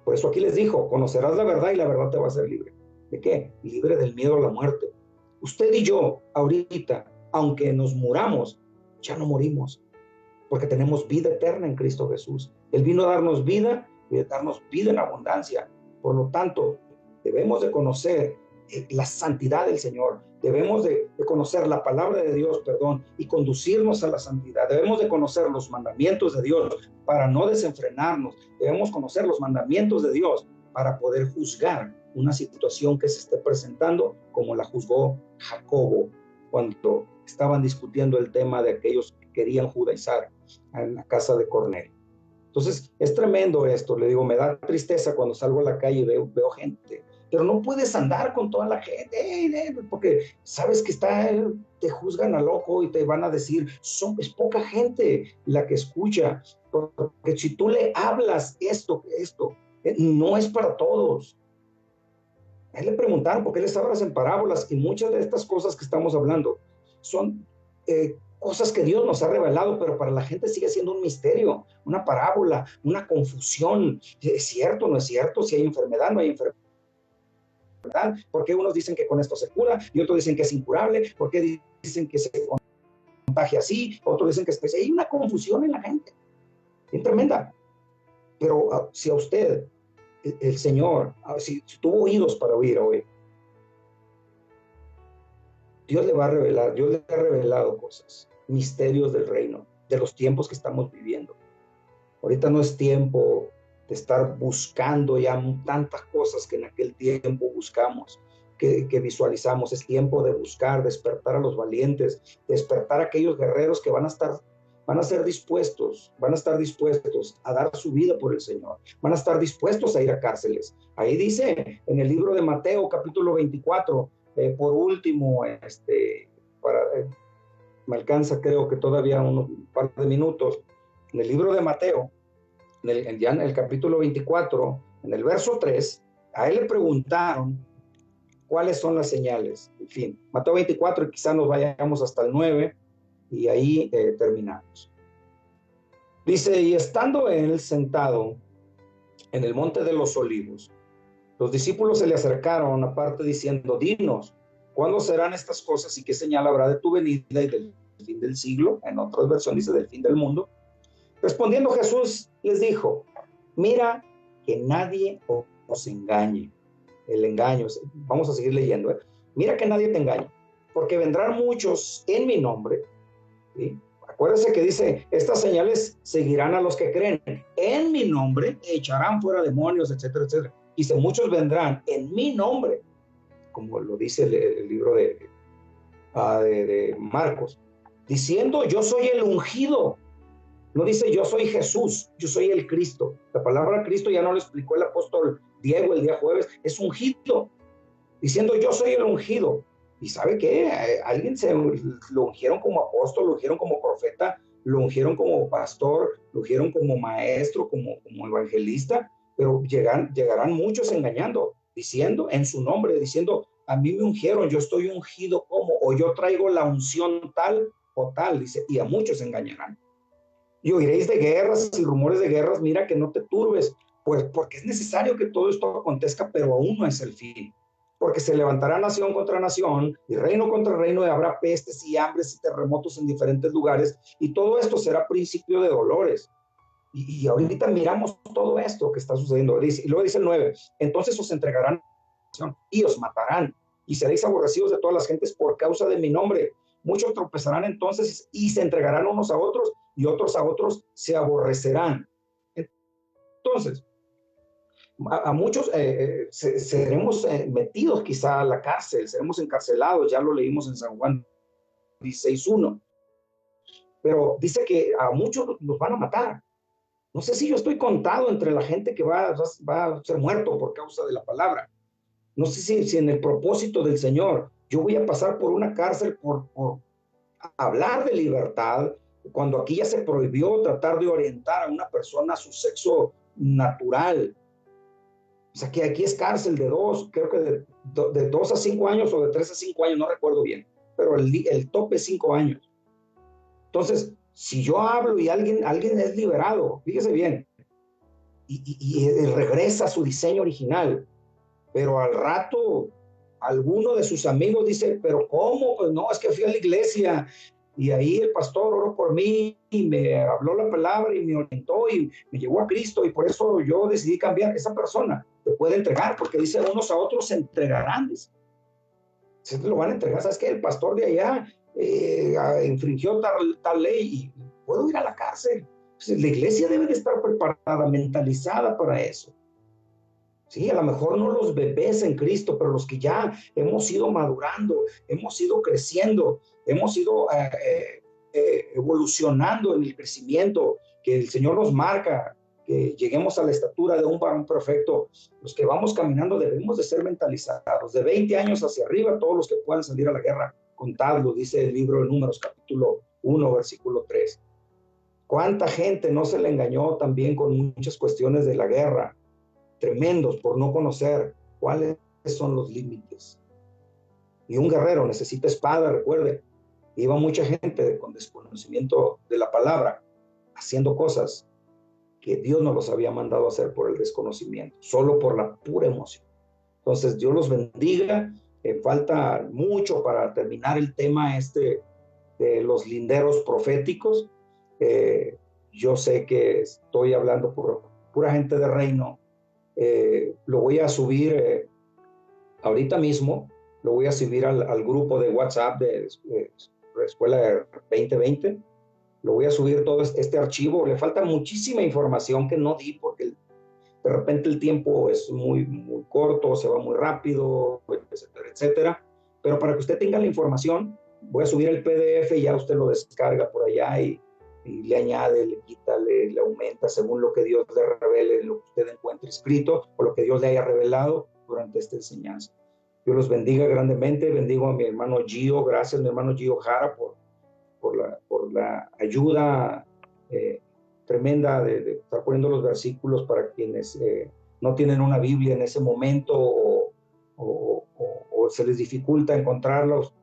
Por eso aquí les dijo, conocerás la verdad y la verdad te va a hacer libre. ¿De qué? Libre del miedo a la muerte. Usted y yo, ahorita, aunque nos muramos, ya no morimos, porque tenemos vida eterna en Cristo Jesús. Él vino a darnos vida y a darnos vida en abundancia. Por lo tanto, debemos de conocer la santidad del Señor. Debemos de conocer la palabra de Dios, y conducirnos a la santidad. Debemos de conocer los mandamientos de Dios para no desenfrenarnos. Debemos conocer los mandamientos de Dios para poder juzgar una situación que se esté presentando, como la juzgó Jacobo cuando estaban discutiendo el tema de aquellos que querían judaizar en la casa de Cornelio. Entonces, es tremendo esto. Le digo, me da tristeza cuando salgo a la calle y veo gente. Pero no puedes andar con toda la gente, porque sabes que te juzgan a loco y te van a decir, es poca gente la que escucha. Porque si tú le hablas esto, no es para todos. A él le preguntaron por qué les hablas en parábolas, y muchas de estas cosas que estamos hablando son cosas que Dios nos ha revelado, pero para la gente sigue siendo un misterio, una parábola, una confusión. ¿Es cierto, no es cierto? Si hay enfermedad, no hay enfermedad. ¿Por qué unos dicen que con esto se cura y otros dicen que es incurable? ¿Por qué dicen que se contagia así? Otros dicen que es... Hay una confusión en la gente, es tremenda. Pero si a usted, el Señor, si tuvo oídos para oír hoy, Dios le va a revelar, Dios le ha revelado cosas, misterios del reino, de los tiempos que estamos viviendo. Ahorita no es tiempo de estar buscando ya tantas cosas que en aquel tiempo buscamos, que visualizamos. Es tiempo de buscar, despertar a los valientes, despertar a aquellos guerreros que van a estar dispuestos a dar su vida por el Señor, van a estar dispuestos a ir a cárceles. Ahí dice en el libro de Mateo, capítulo 24, por último, me alcanza creo que todavía un par de minutos, en el libro de Mateo, ya en el capítulo 24, en el verso 3, a él le preguntaron cuáles son las señales. En fin, Mateo 24, y quizás nos vayamos hasta el 9, y ahí terminamos. Dice, y estando él sentado en el monte de los olivos, los discípulos se le acercaron aparte diciendo, dinos, ¿cuándo serán estas cosas y qué señal habrá de tu venida y del fin del siglo? En otras versiones dice del fin del mundo. Respondiendo Jesús les dijo, mira que nadie os engañe. El engaño, vamos a seguir leyendo. Mira que nadie te engañe, porque vendrán muchos en mi nombre. ¿Sí? Acuérdense que dice, estas señales seguirán a los que creen. En mi nombre echarán fuera demonios, etcétera, etcétera. Dice, muchos vendrán en mi nombre, como lo dice el libro de Marcos, diciendo, yo soy el ungido. No dice, yo soy Jesús, yo soy el Cristo. La palabra Cristo ya no lo explicó el apóstol Diego el día jueves, es ungido. Diciendo, yo soy el ungido. ¿Y sabe qué? Alguien lo ungieron como apóstol, lo ungieron como profeta, lo ungieron como pastor, lo ungieron como maestro, como evangelista, pero llegarán muchos engañando, diciendo en su nombre, diciendo, a mí me ungieron, yo estoy ungido como, o yo traigo la unción tal o tal, dice, y a muchos engañarán. Y oiréis de guerras y rumores de guerras, mira que no te turbes, pues porque es necesario que todo esto acontezca, pero aún no es el fin. Porque se levantará nación contra nación y reino contra reino, y habrá pestes y hambres y terremotos en diferentes lugares, y todo esto será principio de dolores. Y ahorita miramos todo esto que está sucediendo. Y luego dice el 9, entonces os entregarán y os matarán, y seréis aborrecidos de todas las gentes por causa de mi nombre. Muchos tropezarán entonces y se entregarán unos a otros, y otros a otros se aborrecerán. Entonces, a muchos seremos metidos quizá a la cárcel, seremos encarcelados, ya lo leímos en San Juan 16:1. Pero dice que a muchos nos van a matar. No sé si yo estoy contado entre la gente que va a ser muerto por causa de la palabra. No sé si en el propósito del Señor yo voy a pasar por una cárcel por hablar de libertad, cuando aquí ya se prohibió tratar de orientar a una persona a su sexo natural. O sea, que aquí es cárcel de 2, creo que de 2 a 5 años o de 3 a 5 años, no recuerdo bien, pero el tope es 5 años. Entonces, si yo hablo y alguien es liberado, fíjese bien, y regresa a su diseño original, pero al rato alguno de sus amigos dice, pero ¿cómo? Pues no, es que fui a la iglesia y ahí el pastor oró por mí y me habló la palabra y me orientó y me llevó a Cristo y por eso yo decidí cambiar. Esa persona te puede entregar porque dice unos a otros se entregarán, dice. Se te lo van a entregar. ¿Sabes qué? El pastor de allá infringió tal ley y puedo ir a la cárcel. Pues la iglesia debe de estar preparada, mentalizada para eso. Sí, a lo mejor no los bebés en Cristo, pero los que ya hemos ido madurando, hemos ido creciendo, hemos ido evolucionando en el crecimiento que el Señor nos marca, que lleguemos a la estatura de un varón perfecto. Los que vamos caminando debemos de ser mentalizados. De 20 años hacia arriba, todos los que puedan salir a la guerra, contadlo, dice el libro de Números, capítulo 1, versículo 3. ¿Cuánta gente no se le engañó también con muchas cuestiones de la guerra? Tremendos por no conocer cuáles son los límites. Y un guerrero necesita espada, recuerde. Iba mucha gente con desconocimiento de la palabra, haciendo cosas que Dios no los había mandado a hacer por el desconocimiento, solo por la pura emoción. Entonces, Dios los bendiga. Falta mucho para terminar el tema de los linderos proféticos. Yo sé que estoy hablando por pura gente de reino. Lo voy a subir ahorita mismo, lo voy a subir al grupo de WhatsApp de Escuela 2020. Lo voy a subir todo este archivo. Le falta muchísima información que no di porque de repente el tiempo es muy, muy corto, se va muy rápido, etcétera, etcétera. Pero para que usted tenga la información, voy a subir el PDF y ya usted lo descarga por allá y le añade, le quita, le aumenta según lo que Dios le revele, lo que usted encuentre escrito o lo que Dios le haya revelado durante esta enseñanza. Dios los bendiga grandemente. Bendigo a mi hermano Gio. Gracias, mi hermano Gio Jara, por la ayuda tremenda de estar poniendo los versículos para quienes no tienen una Biblia en ese momento o se les dificulta encontrarlos.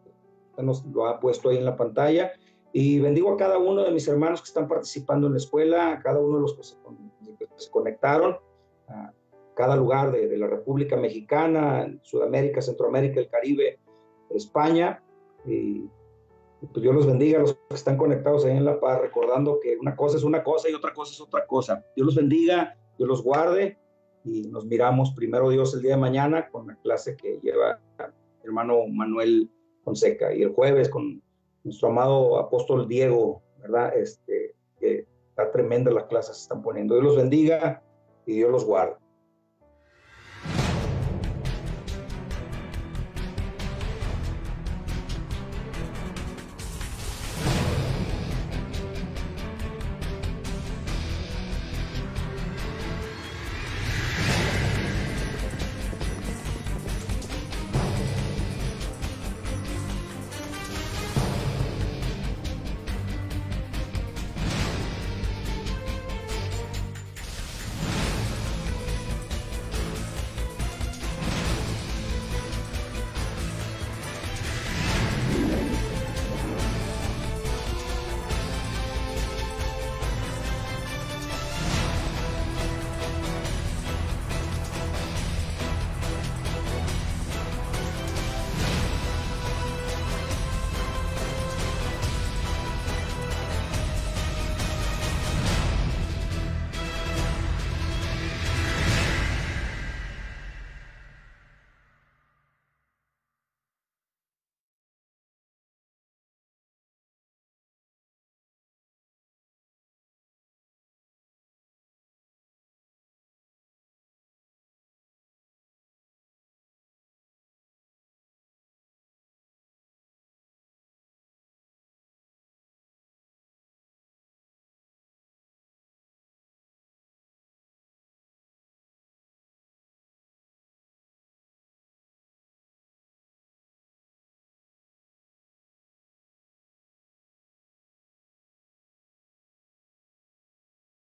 Nos lo ha puesto ahí en la pantalla. Y bendigo a cada uno de mis hermanos que están participando en la escuela, a cada uno de los que se conectaron, a cada lugar de la República Mexicana, Sudamérica, Centroamérica, el Caribe, España. Y pues Dios los bendiga a los que están conectados ahí en La Paz, recordando que una cosa es una cosa y otra cosa es otra cosa. Dios los bendiga, Dios los guarde y nos miramos primero Dios el día de mañana con la clase que lleva el hermano Manuel Fonseca y el jueves con nuestro amado apóstol Diego, ¿verdad? Que está tremenda las clases que están poniendo. Dios los bendiga y Dios los guarde.